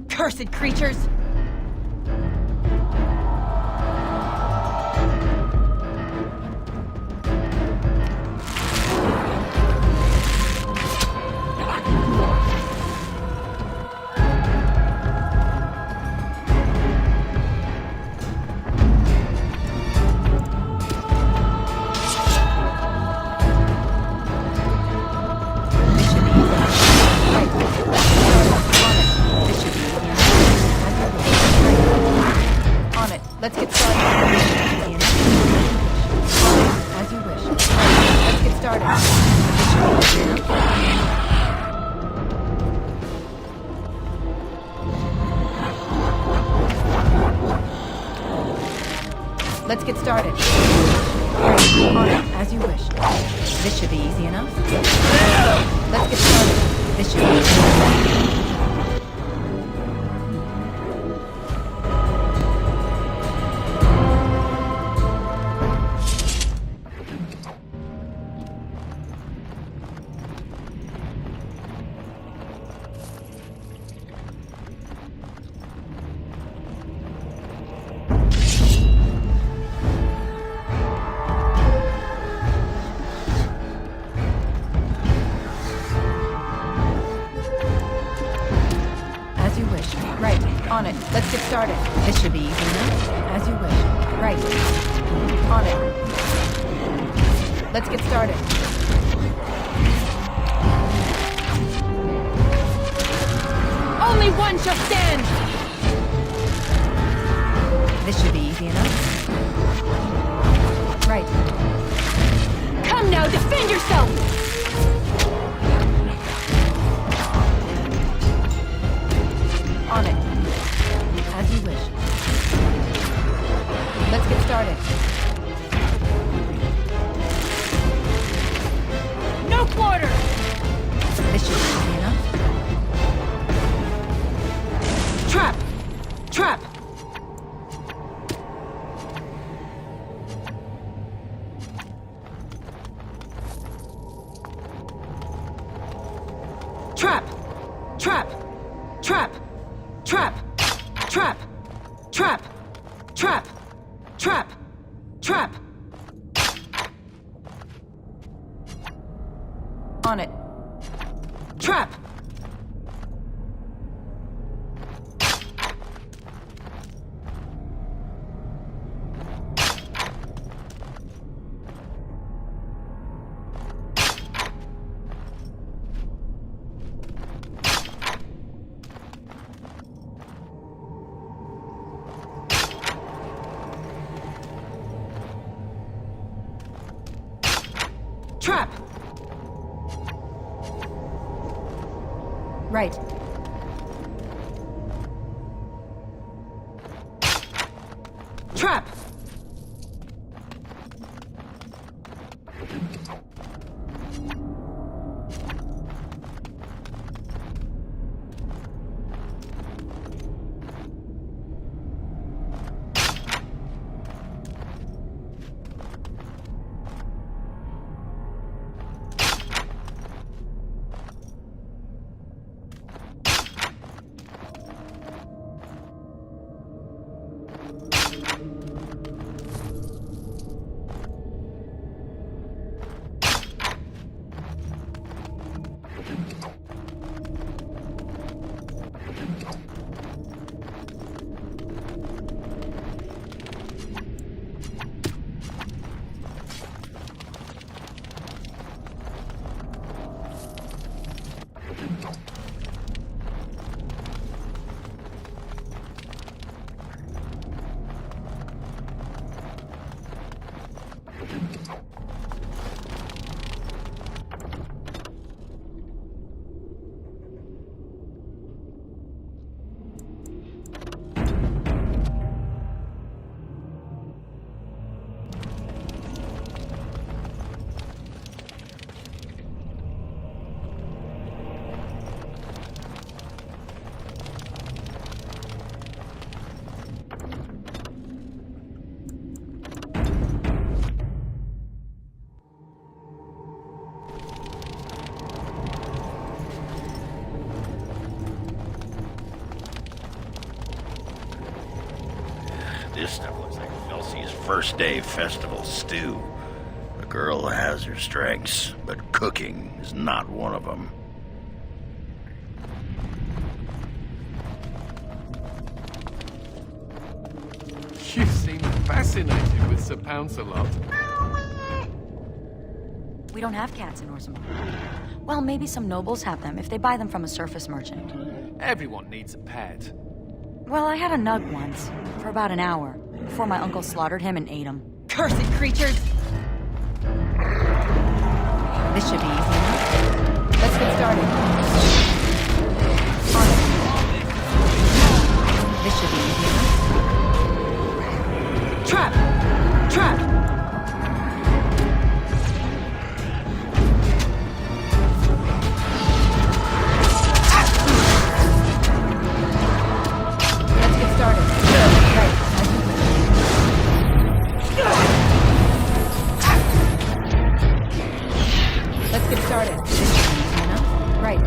Cursed creatures! Let's get started. As you wish. Let's get started. Let's get started. On it, as you wish. This should be easy enough. Let's get started. This should be easy enough. started. This should be easy enough. As you wish. Right. On it. Let's get started. Only one shall stand! This should be easy enough. Right. Come now, defend yourself! On it. As you wish. Let's get started. No quarter! This should be easy enough. Trap! Trap! Trap! Trap! Trap! Trap! Trap! Trap! Trap! Trap! Trap! On it. Trap! Trap! Right. Trap! This stuff looks like Elsie's first day festival stew. The girl has her strengths, but cooking is not one of them. You seem fascinated with Sir Pouncelot. We don't have cats in Orzammar. Well, maybe some nobles have them if they buy them from a surface merchant. Everyone needs a pet. Well, I had a nug once, for about an hour, before my uncle slaughtered him and ate him. Cursed creatures! This should be easy enough. Let's get started. On it. This should be easy enough. Trap! Trap! Let's get started. Right. Let's get started. This should be easy enough. Right.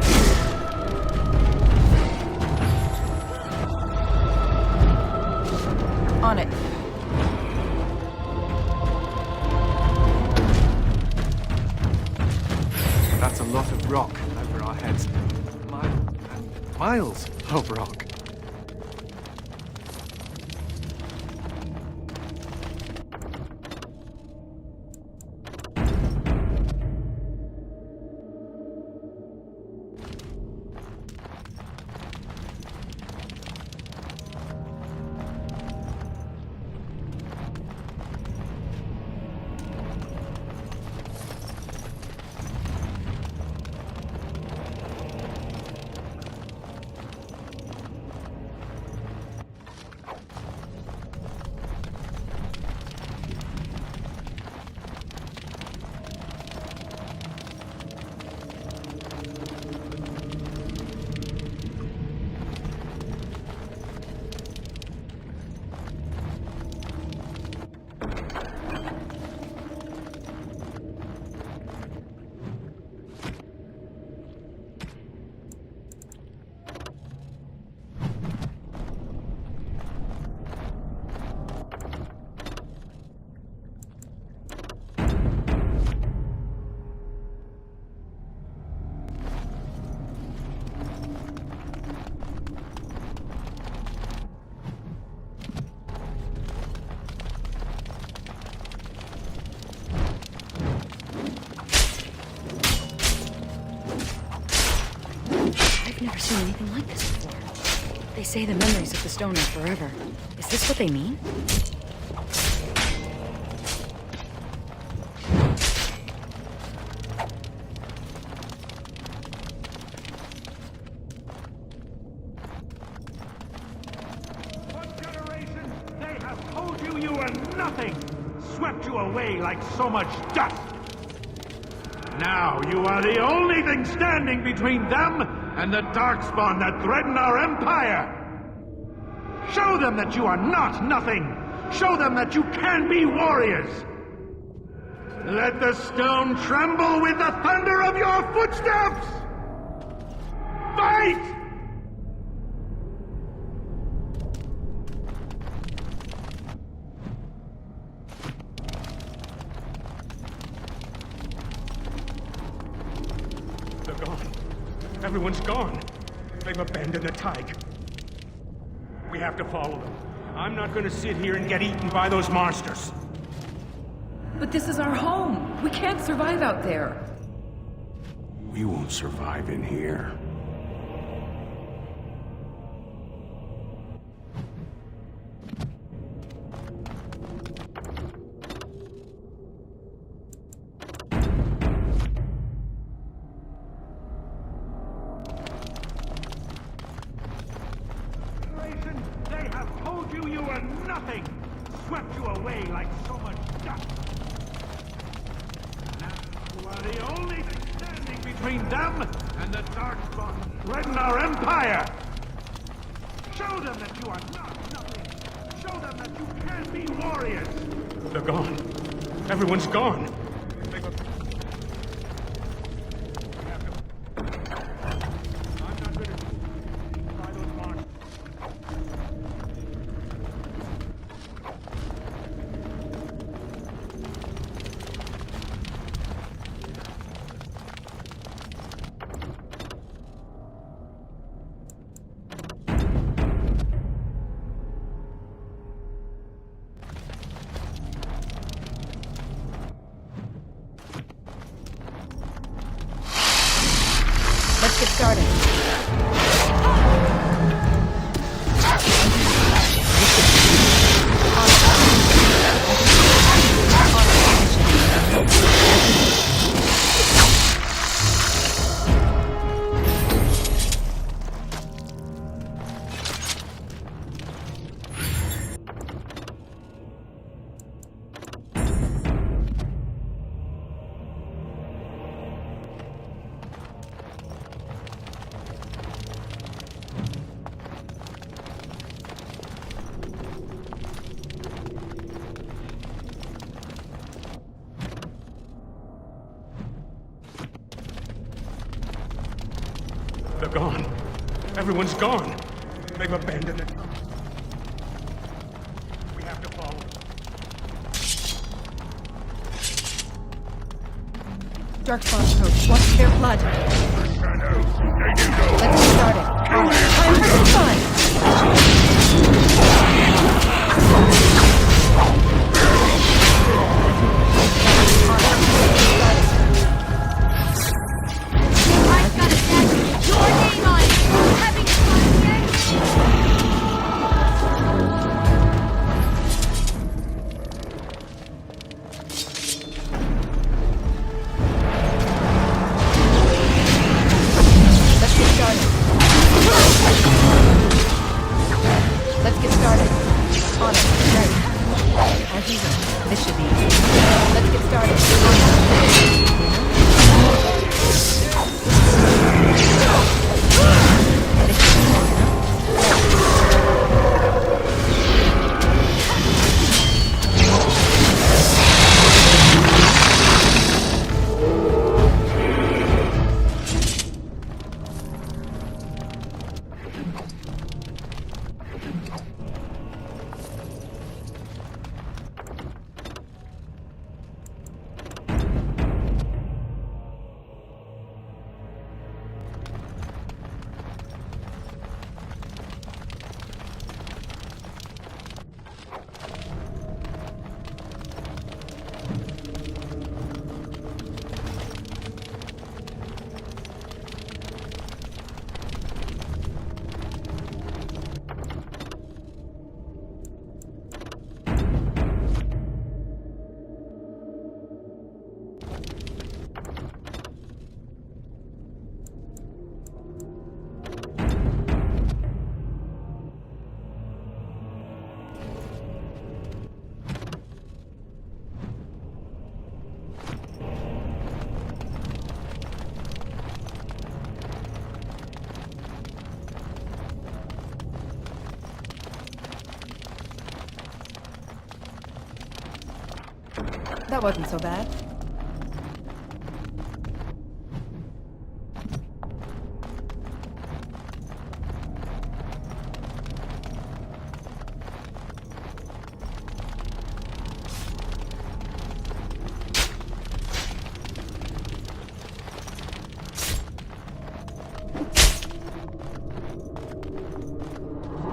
On it. That's a lot of rock over our heads. Miles of rock. never seen anything like this before. They say the memories of the stone are forever. Is this what they mean? You were nothing! Swept you away like so much dust! Now you are the only thing standing between them and the Darkspawn that threaten our empire! Show them that you are not nothing! Show them that you can be warriors! Let the stone tremble with the thunder of your footsteps! Fight! Everyone's gone. They've abandoned the Tyke. We have to follow them. I'm not gonna sit here and get eaten by those monsters. But this is our home. We can't survive out there. We won't survive in here. Swept you away like so much dust. Now you are the only thing standing between them and the Darkspawn threaten our empire. Show them that you are not nothing. Show them that you can be warriors. They're gone. Everyone's gone. Let's get started. They're gone. Everyone's gone. They've abandoned it. We have to follow. Darkspawn coach, watch their blood. Let's get started. Time for some fun. Let's get started. On it. Right. As usual. This should be easy. Let's get started. That wasn't so bad.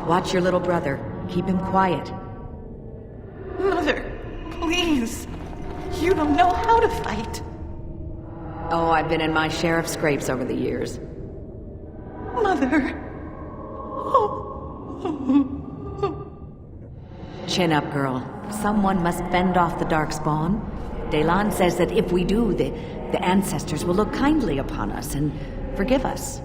Watch your little brother. Keep him quiet. Mother, please. You don't know how to fight. Oh, I've been in my share of scrapes over the years. Mother. Chin up, girl. Someone must fend off the Darkspawn. Daylon says that if we do, the ancestors will look kindly upon us and forgive us.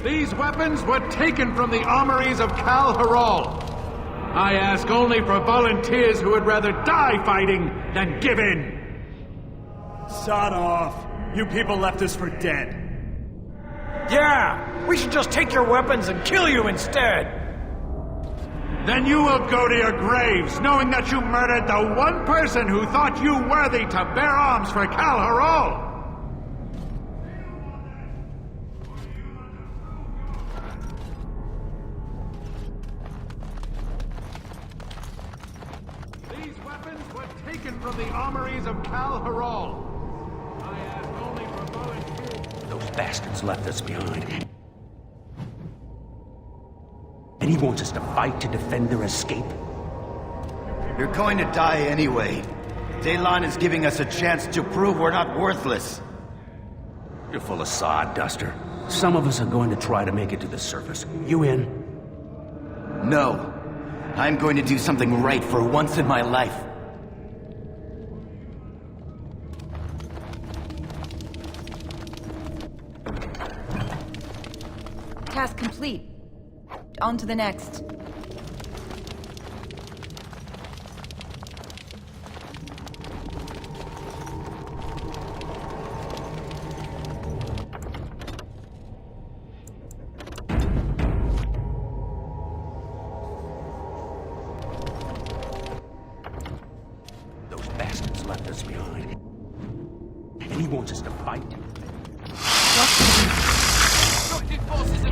These weapons were taken from the armories of Kal Haral. I ask only for volunteers who would rather die fighting than give in. Sod off. You people left us for dead. Yeah! We should just take your weapons and kill you instead! Then you will go to your graves, knowing that you murdered the one person who thought you worthy to bear arms for Kal Haral! These weapons were taken from the armories of Kal Haral. I ask only for volunteers. Those bastards left us behind. And he wants us to fight to defend their escape. You're going to die anyway. Daylon is giving us a chance to prove we're not worthless. You're full of sod, Duster. Some of us are going to try to make it to the surface. You in? No. I'm going to do something right for once in my life. Task complete. On to the next. Those bastards left us behind. And he wants us to fight. Destructive forces of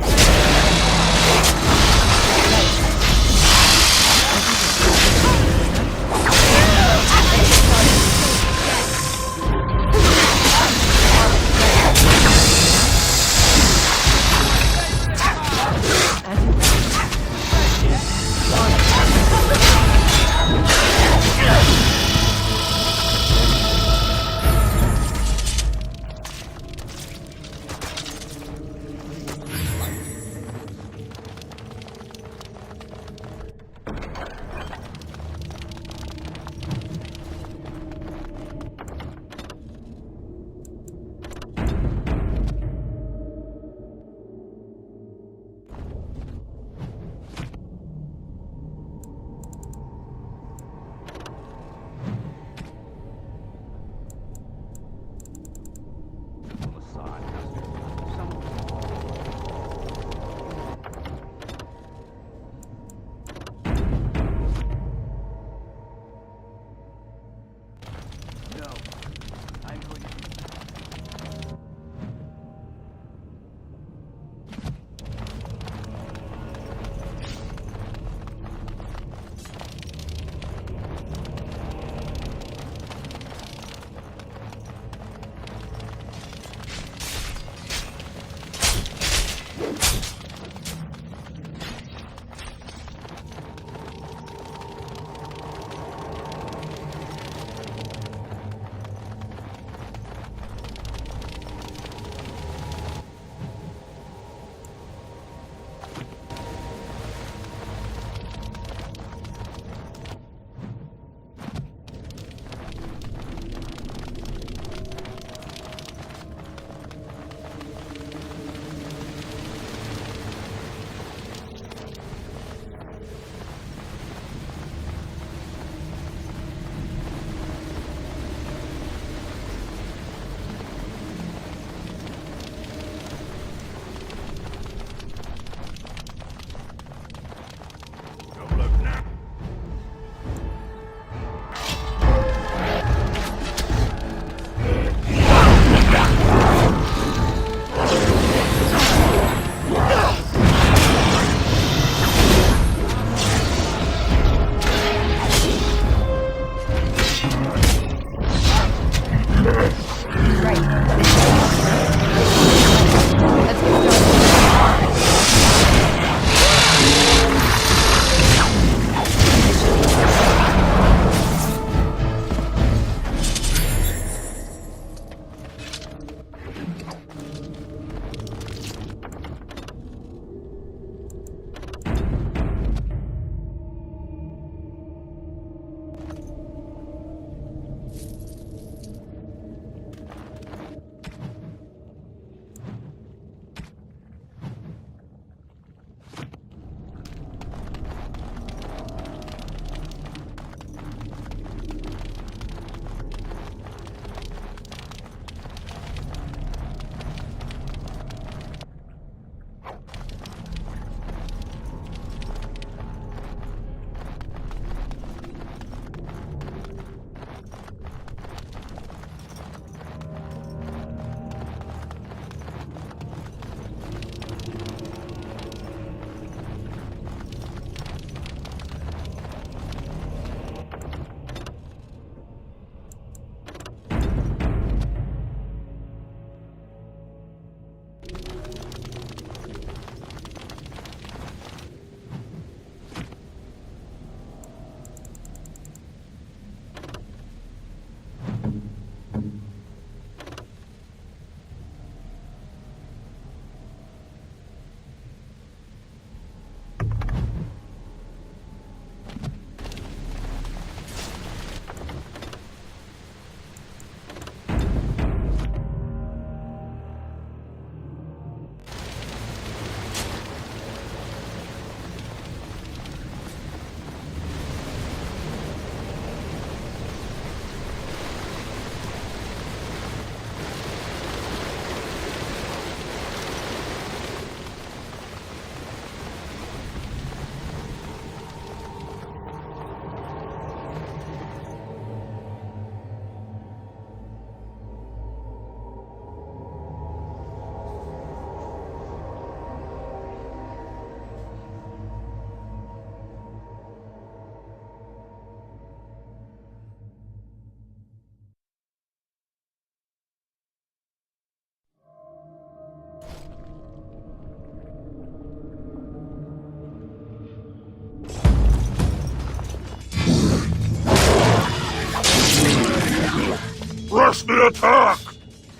Resist the attack!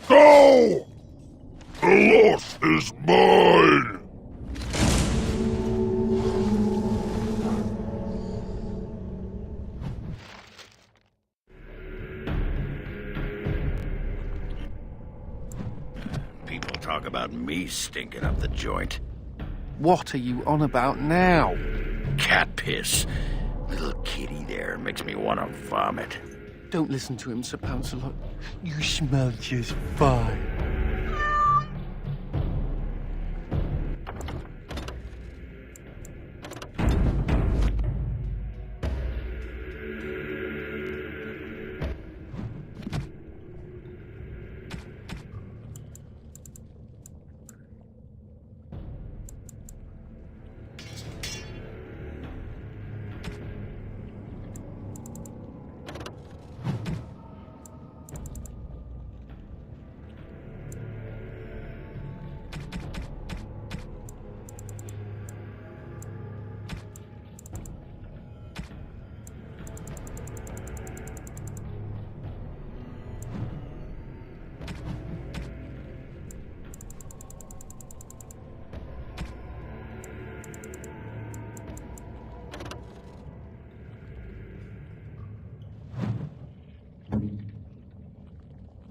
Go! The loss is mine! People talk about me stinking up the joint. What are you on about now? Cat piss. Little kitty there makes me want to vomit. Don't listen to him, Sir Pouncelot. You smell just fine.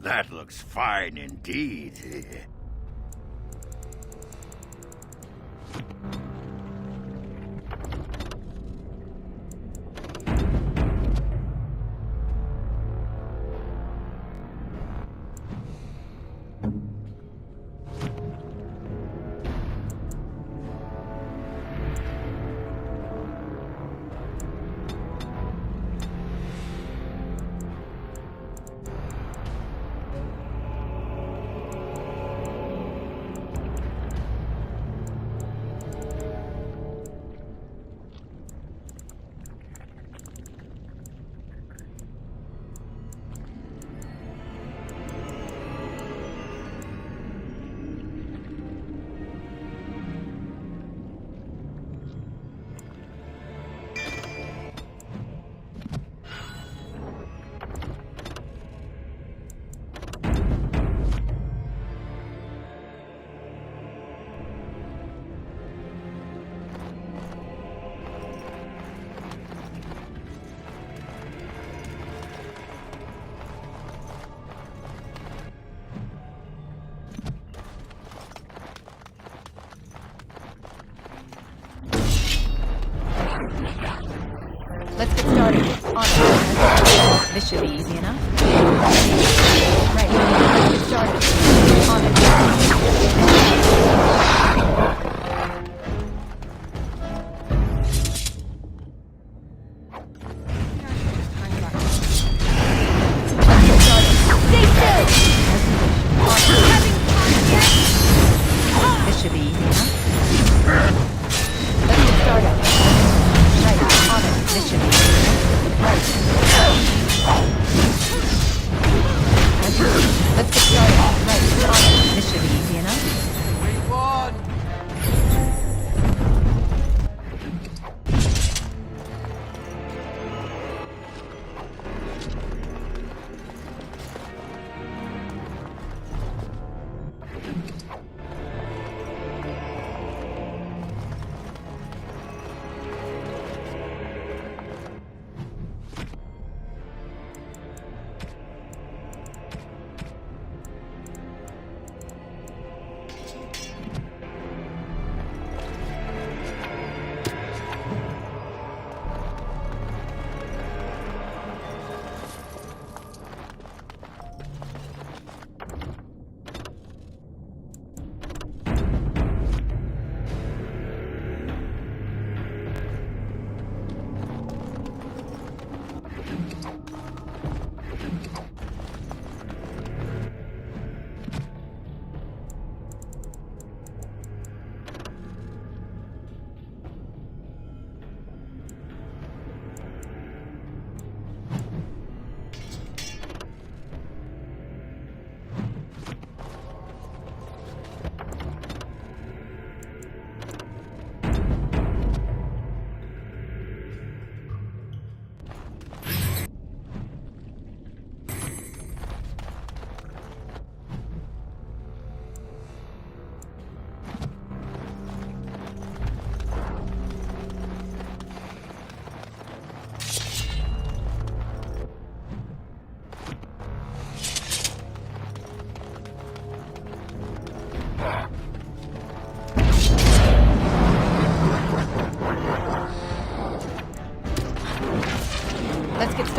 That looks fine indeed. Let's get started. On it. This should be easy enough. Right. Let's get started. On it. Let's get started. Stay still! On it. This should be easy enough. Let's get started. Right. On it. This should be easy enough. Right. Let's get started. Right. On it. This should be easy enough. We won!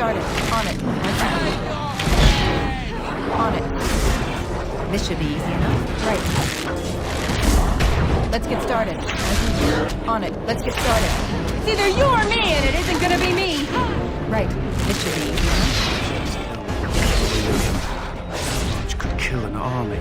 started. On it. On it. This should be easy enough. Right. Let's get started. On it. Let's get started. It's either you or me, and it isn't gonna be me. Right. This should be easy enough. Which could kill an army.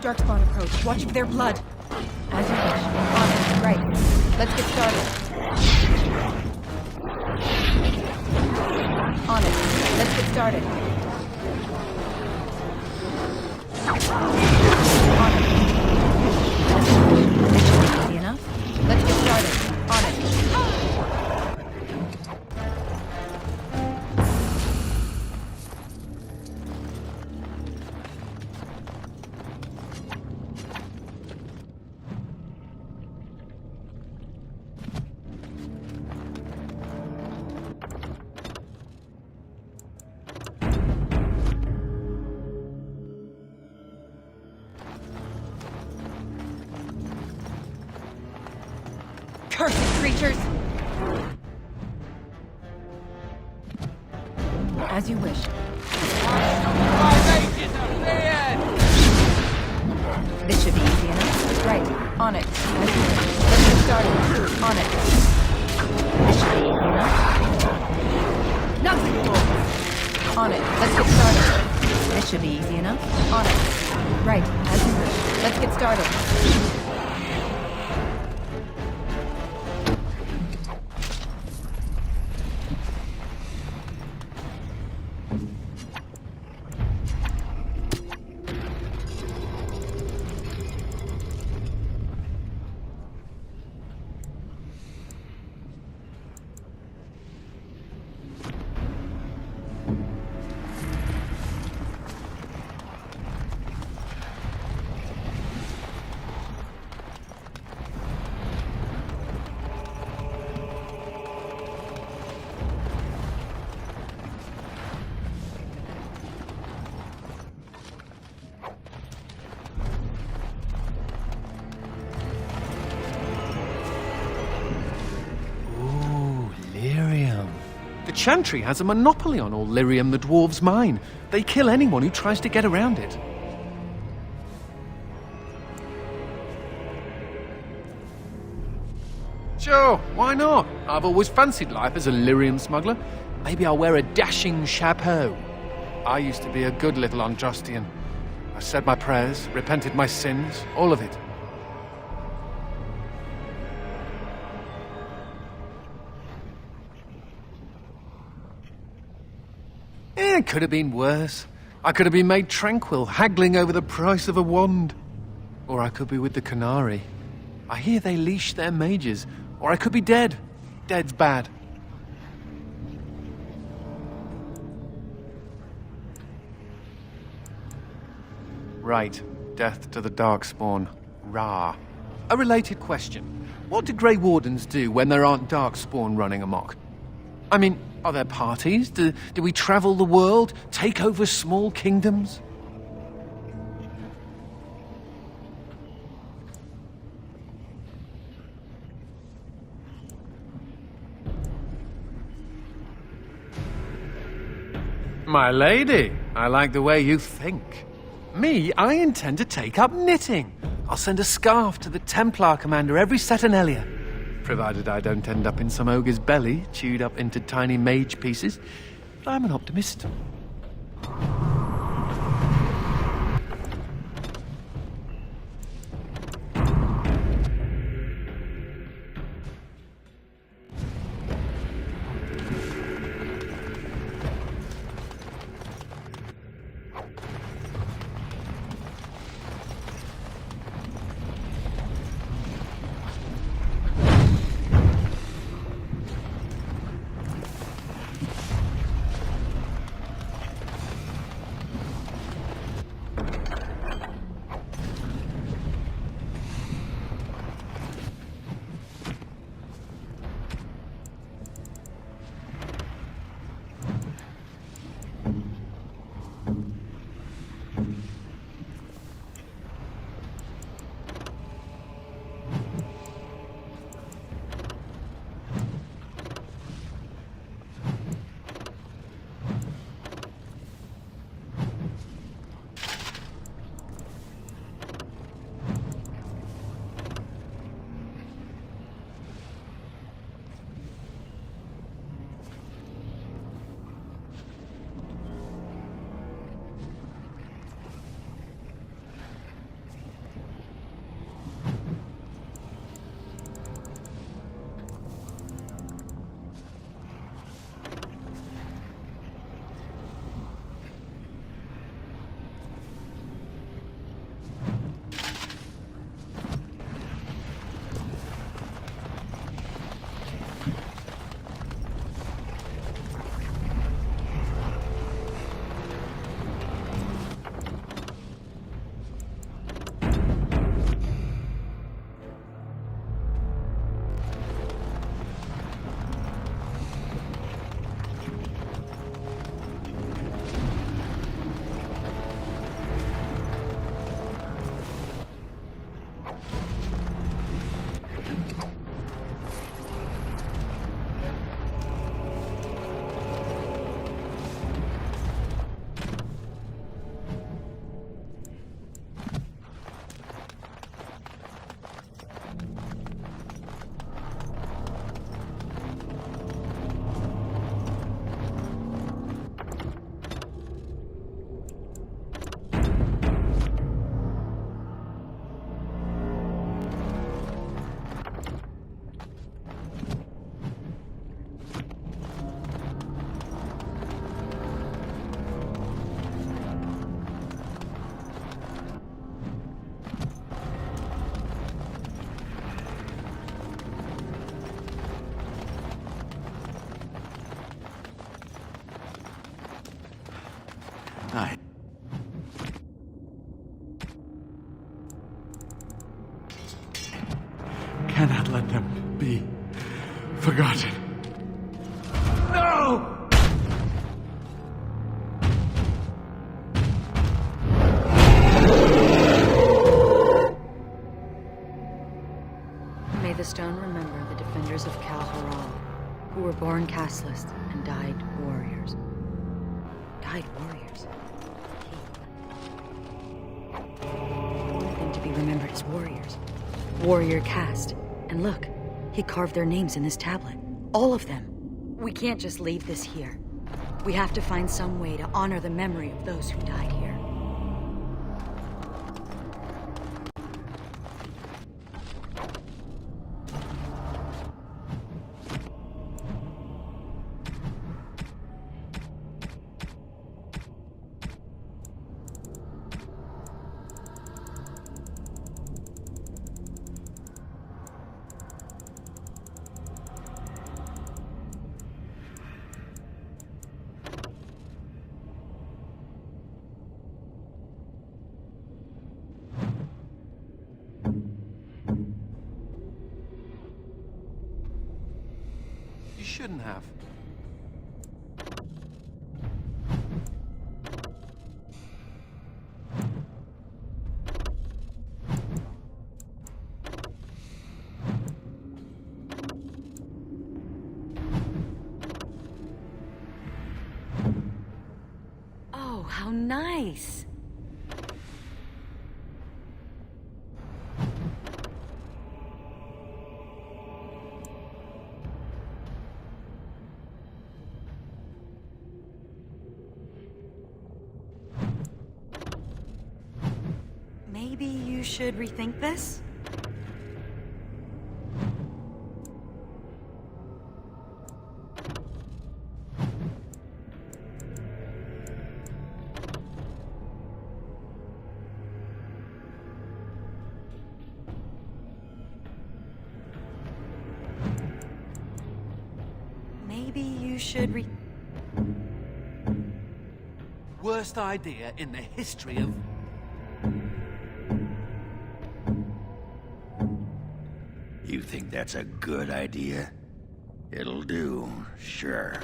Darkspawn approach. Watch for their blood. As you wish. On it. Right. Let's get started. On it. Let's get started. On it. This should be easy enough. Let's get started. On it. Cursed creatures! As you wish. This should be easy enough. Right. On it. As you wish. Let's get started. On it. This should be easy enough. Nothing more. On it. Let's get started. This should be easy enough. On it. Right. As you wish. Let's get started. The Chantry has a monopoly on all lyrium the dwarves mine. They kill anyone who tries to get around it. Sure, why not? I've always fancied life as a lyrium smuggler. Maybe I'll wear a dashing chapeau. I used to be a good little Andrastian. I said my prayers, repented my sins, all of it. It could have been worse. I could have been made tranquil, haggling over the price of a wand. Or I could be with the Canary. I hear they leash their mages. Or I could be dead. Dead's bad. Right. Death to the Darkspawn. Rah. A related question. What do Grey Wardens do when there aren't Darkspawn running amok? I mean, are there parties? Do we travel the world? Take over small kingdoms? My lady, I like the way you think. Me, I intend to take up knitting. I'll send a scarf to the Templar commander every Saturnalia. Provided I don't end up in some ogre's belly, chewed up into tiny mage pieces. But I'm an optimist. I cannot let them be forgotten. No! May the stone remember the defenders of Kal Haral, who were born casteless and died warriors. Died warriors. One thing to be remembered is warriors. Warrior caste. And look, he carved their names in this tablet. All of them. We can't just leave this here. We have to find some way to honor the memory of those who died here. You shouldn't have. Oh, how nice! Maybe you should rethink this? Maybe you should Worst idea in the history of... You think that's a good idea? It'll do, sure.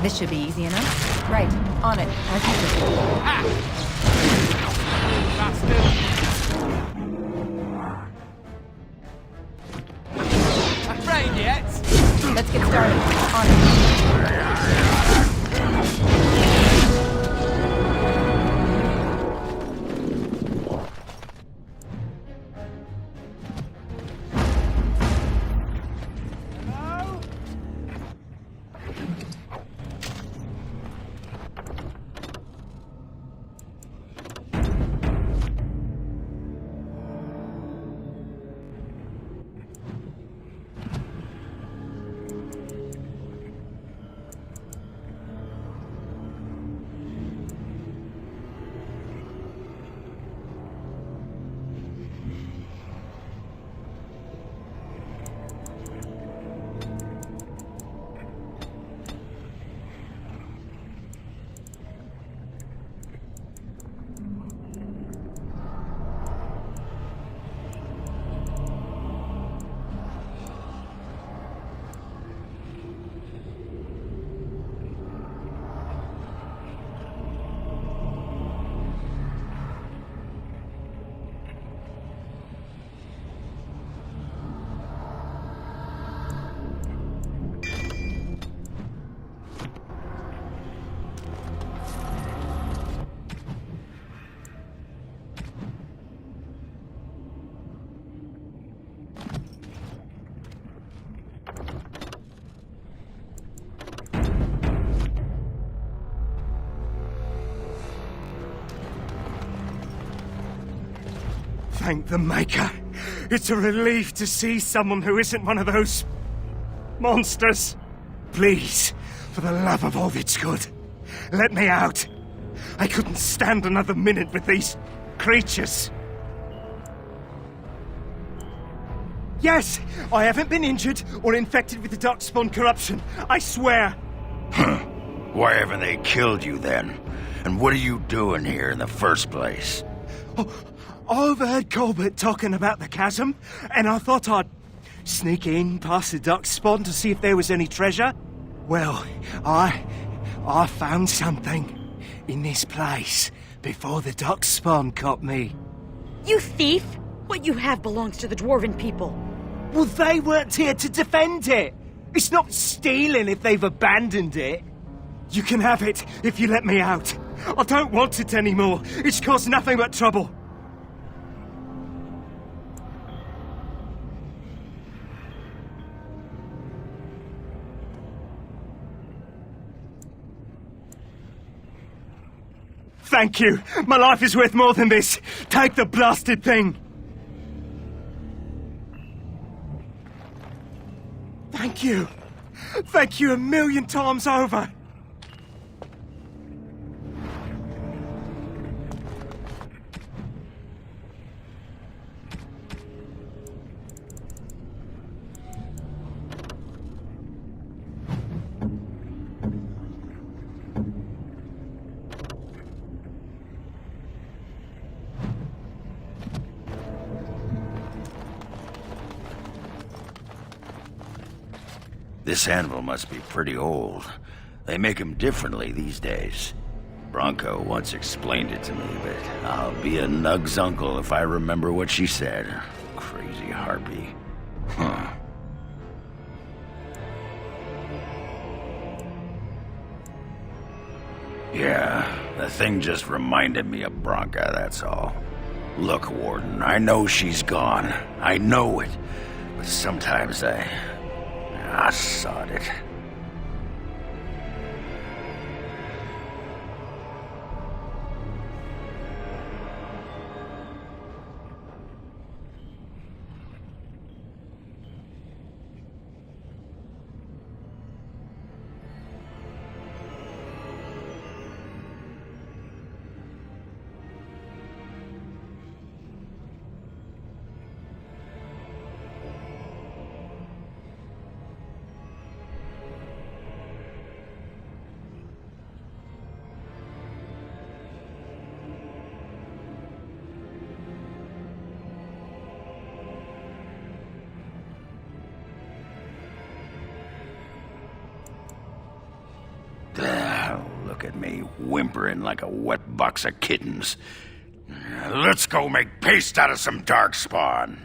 This should be easy enough. Right, on it, as you Afraid yet? Let's get started. On it. Thank the Maker. It's a relief to see someone who isn't one of those monsters. Please, for the love of all that's good, let me out. I couldn't stand another minute with these creatures. Yes, I haven't been injured or infected with the darkspawn corruption. I swear. Why haven't they killed you then? And what are you doing here in the first place? I overheard Colbert talking about the chasm, and I thought I'd sneak in past the darkspawn to see if there was any treasure. Well, I found something in this place before the darkspawn caught me. You thief! What you have belongs to the dwarven people. Well, they weren't here to defend it. It's not stealing if they've abandoned it. You can have it if you let me out. I don't want it anymore. It's caused nothing but trouble. Thank you. My life is worth more than this. Take the blasted thing. Thank you. Thank you 1,000,000 times over. This anvil must be pretty old. They make them differently these days. Bronco once explained it to me, but I'll be a Nug's uncle if I remember what she said. Crazy harpy. Huh. Yeah, the thing just reminded me of Bronca, that's all. Look, Warden, I know she's gone. I know it. But sometimes I sod it. Look at me, whimpering like a wet box of kittens. Let's go make paste out of some darkspawn.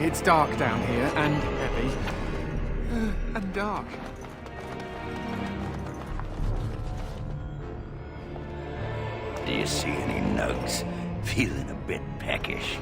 It's dark down here, and heavy. And dark. Do you see any nugs? Feeling a bit peckish.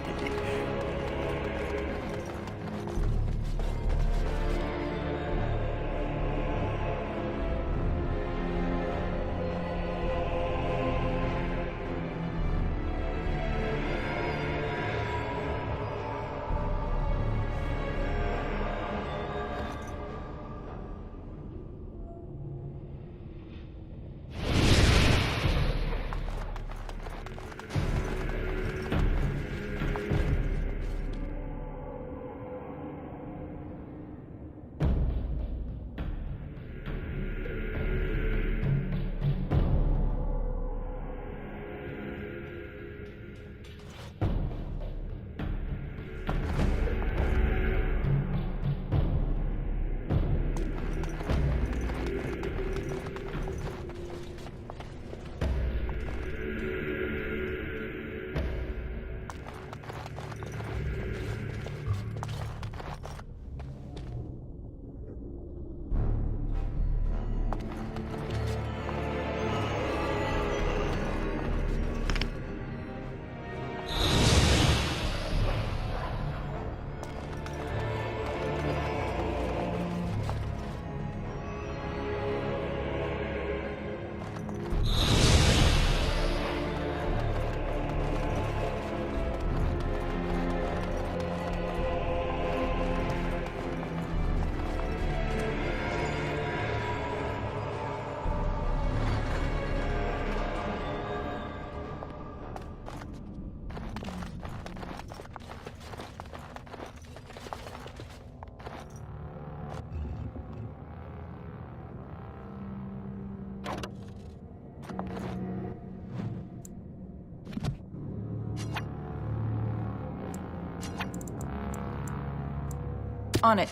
On it.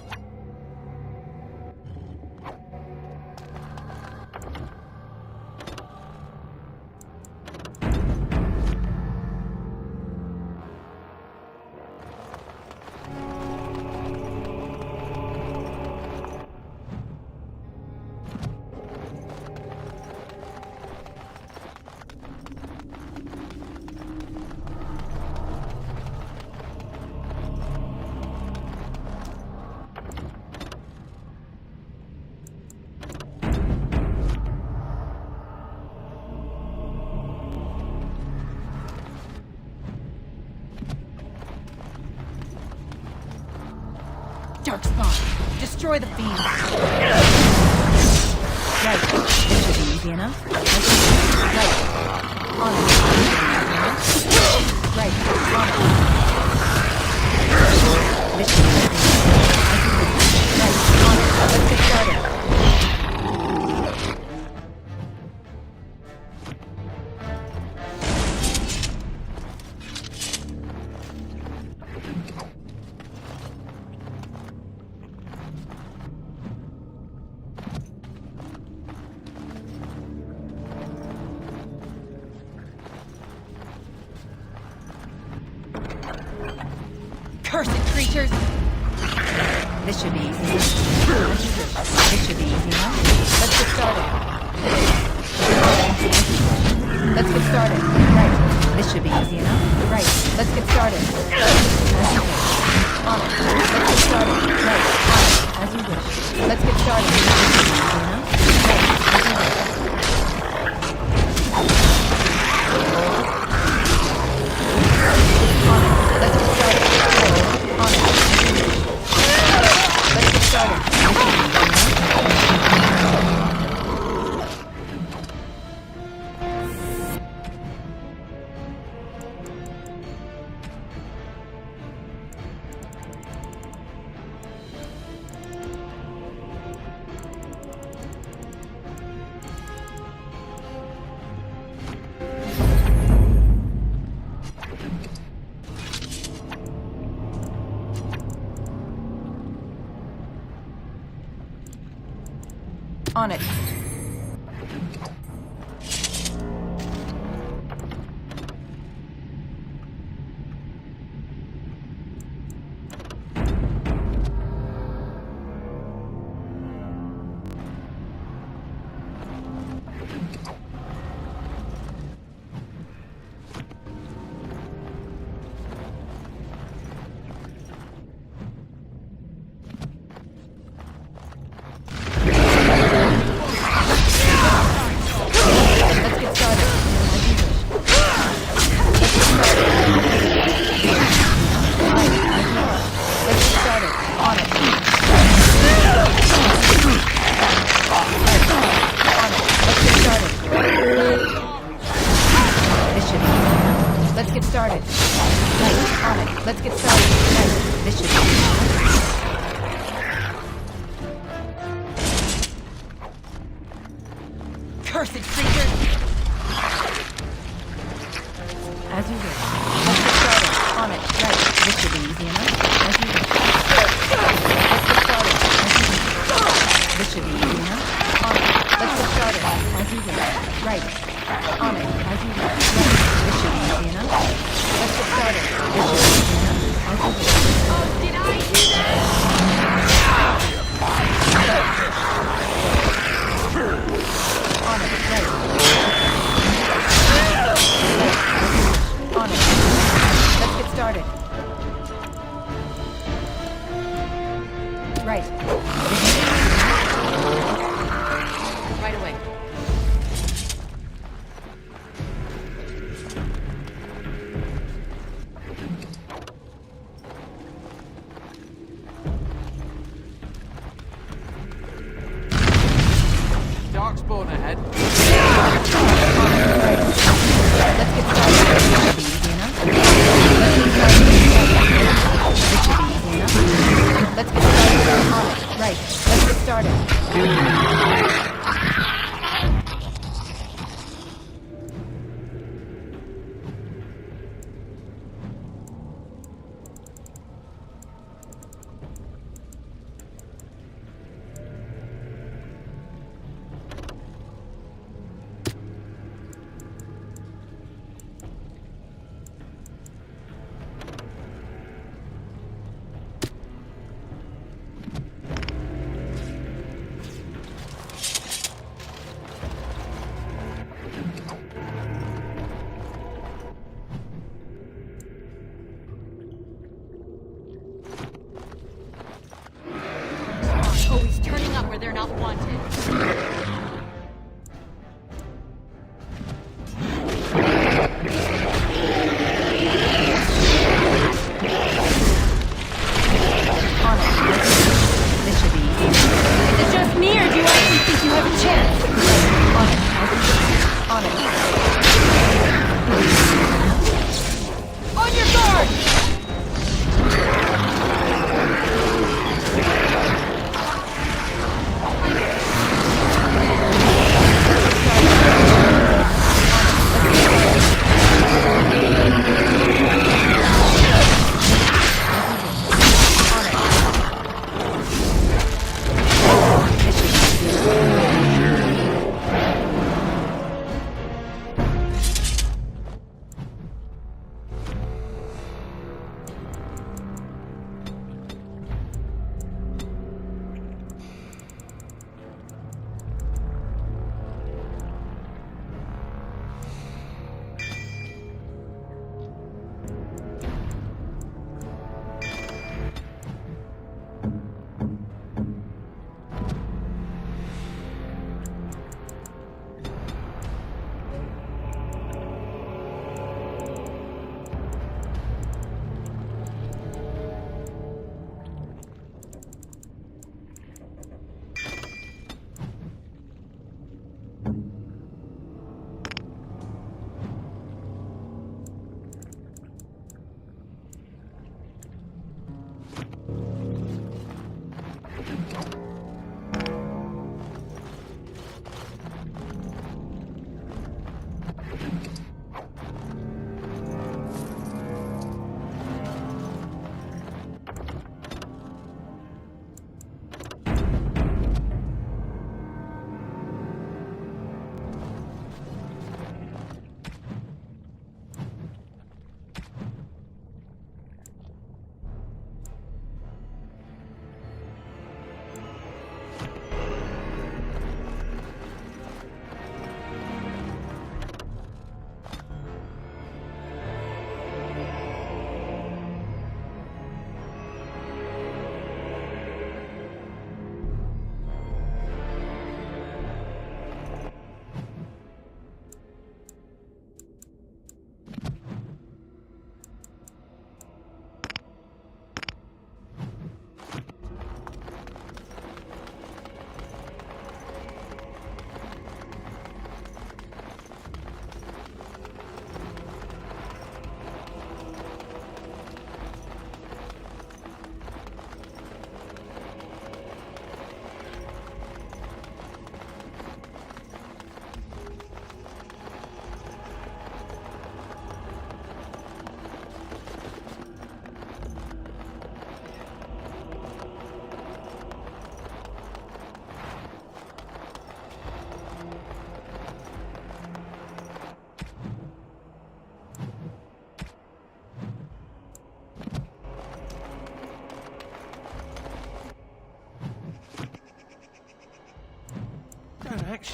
Darkspawn, destroy the fiend. Right, this should be easy enough. Right, on it. Right, on it. This should be easy enough. Right, on it. Let's get started. Cursed creatures! This should be easy enough. This should be easy enough. Let's get started. Let's get started. Right. This should be easy enough. Right. Let's get started. On it. Let's get started. Right. On it. As you wish. Let's get started. This should be easy enough. Right. As you wish. On it. Let's get started. On it. Let's get started. On it. Let's get started. Right. This should be cursed creature! As you wish. Let's get started. On it. Right. This should be easy enough. As you wish. Let's get started. As you wish. This should be easy enough. On it. Let's get started. As you wish. Right. On it. As you wish. Right. This should be easy enough. Let's get started. This should be easy enough. As you wish. Oh, did I do that? On it. Right. On it. Let's get started. Right. Right away. Darkspawn ahead. Let's get started. This should be easy enough. Let's get started. On it. Right. Let's get started.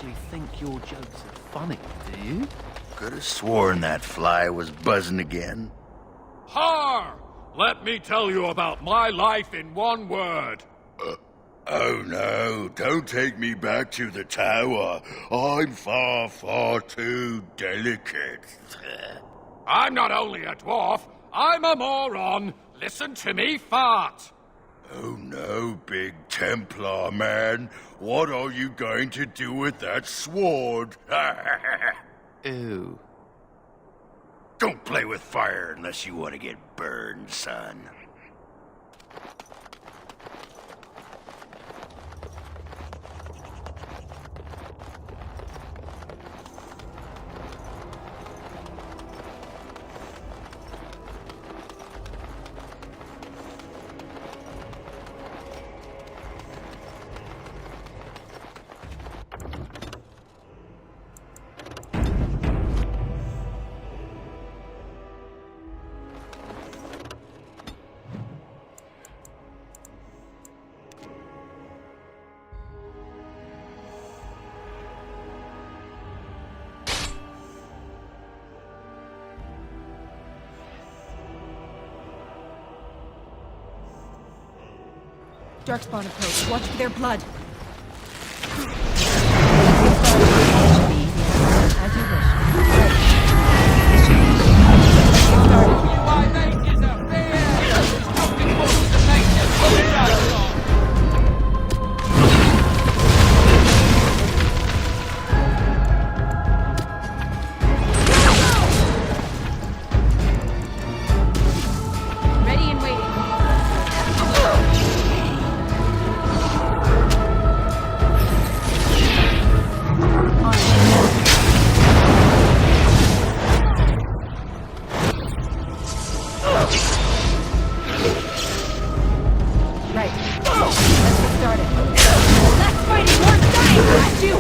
actually think your jokes are funny, do you? Could have sworn that fly was buzzing again. Har! Let me tell you about my life in one word. Oh no, don't take me back to the tower. I'm far, far too delicate. I'm not only a dwarf, I'm a moron. Listen to me fart. Oh no, big Templar man. What are you going to do with that sword? Ooh. Don't play with fire unless you want to get burned, son. Darkspawn approach. Watch for their blood. As you Ready and waiting. Right. Let's get started. Less fighting, more dying! Blast you!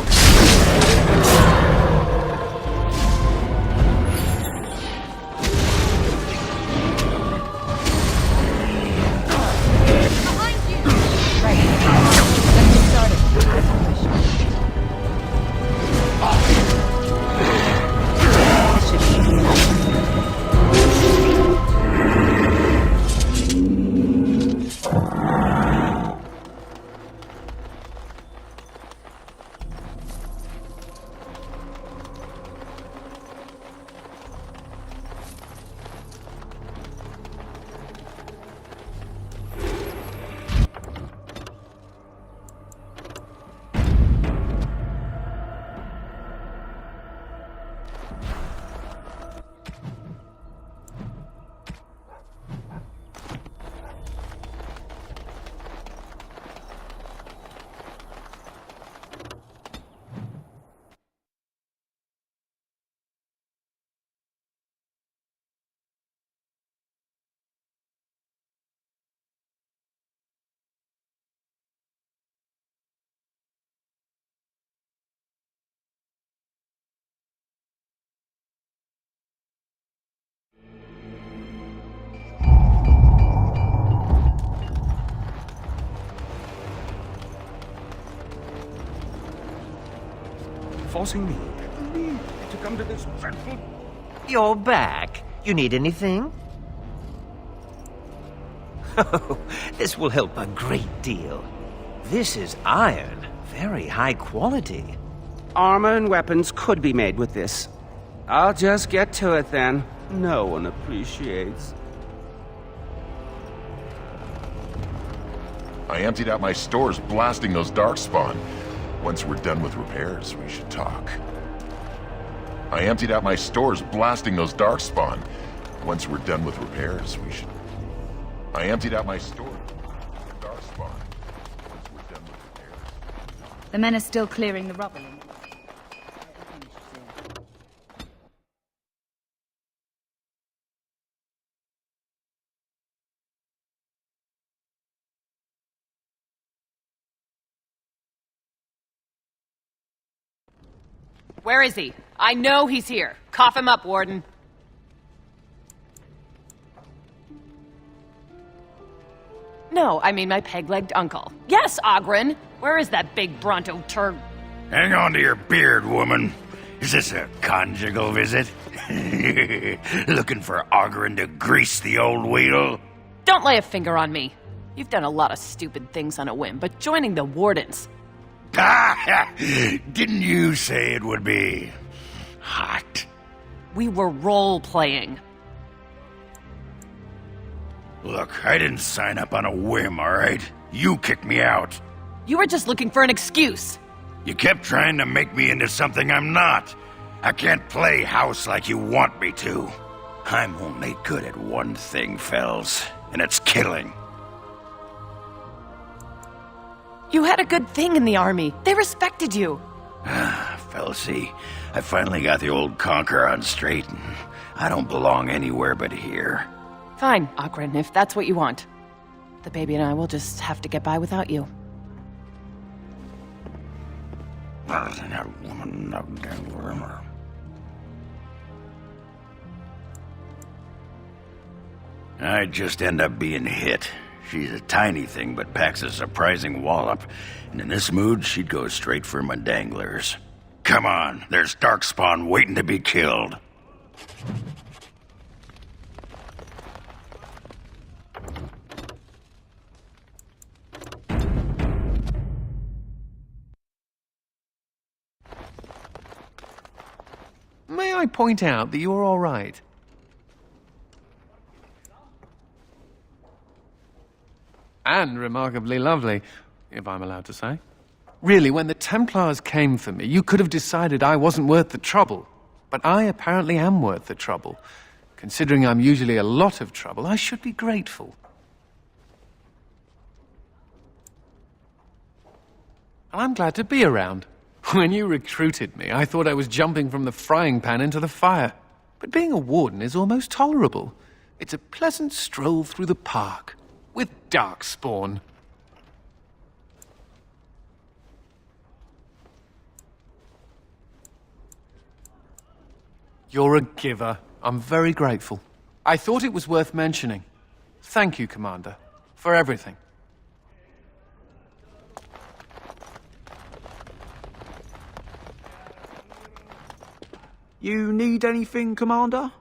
Behind you! Right. Let's get started. As you wish. This should be easy enough. Forcing me to come to this dreadful... You're back. You need anything? Oh, this will help a great deal. This is iron. Very high quality. Armor and weapons could be made with this. I'll just get to it then. No one appreciates. I emptied out my stores blasting those darkspawn. Once we're done with repairs, we should talk. I emptied out my stores blasting those darkspawn. Once we're done with repairs, we should... I emptied out my stores darkspawn. Once we're done with repairs... The men are still clearing the rubble. Where is he? I know he's here. Cough him up, Warden. No, I mean my peg-legged uncle. Yes, Ogren! Where is that big Bronto turd? Hang on to your beard, woman. Is this a conjugal visit? Looking for Ogren to grease the old wheel? Don't lay a finger on me. You've done a lot of stupid things on a whim, but joining the Wardens... Didn't you say it would be hot? We were role-playing. Look, I didn't sign up on a whim, all right? You kicked me out. You were just looking for an excuse. You kept trying to make me into something I'm not. I can't play house like you want me to. I'm only good at one thing, Fells, and it's killing. You had a good thing in the army. They respected you. Felsie, I finally got the old conquer on straight, and I don't belong anywhere but here. Fine, Ogren, if that's what you want. The baby and I will just have to get by without you. I'd just end up being hit. She's a tiny thing, but packs a surprising wallop. And in this mood, she'd go straight for my danglers. Come on, there's Darkspawn waiting to be killed. May I point out that you're all right? And remarkably lovely, if I'm allowed to say. Really, when the Templars came for me, you could have decided I wasn't worth the trouble. But I apparently am worth the trouble. Considering I'm usually a lot of trouble, I should be grateful. And I'm glad to be around. When you recruited me, I thought I was jumping from the frying pan into the fire. But being a warden is almost tolerable. It's a pleasant stroll through the park. With Darkspawn. You're a giver. I'm very grateful. I thought it was worth mentioning. Thank you, Commander, for everything. You need anything, Commander?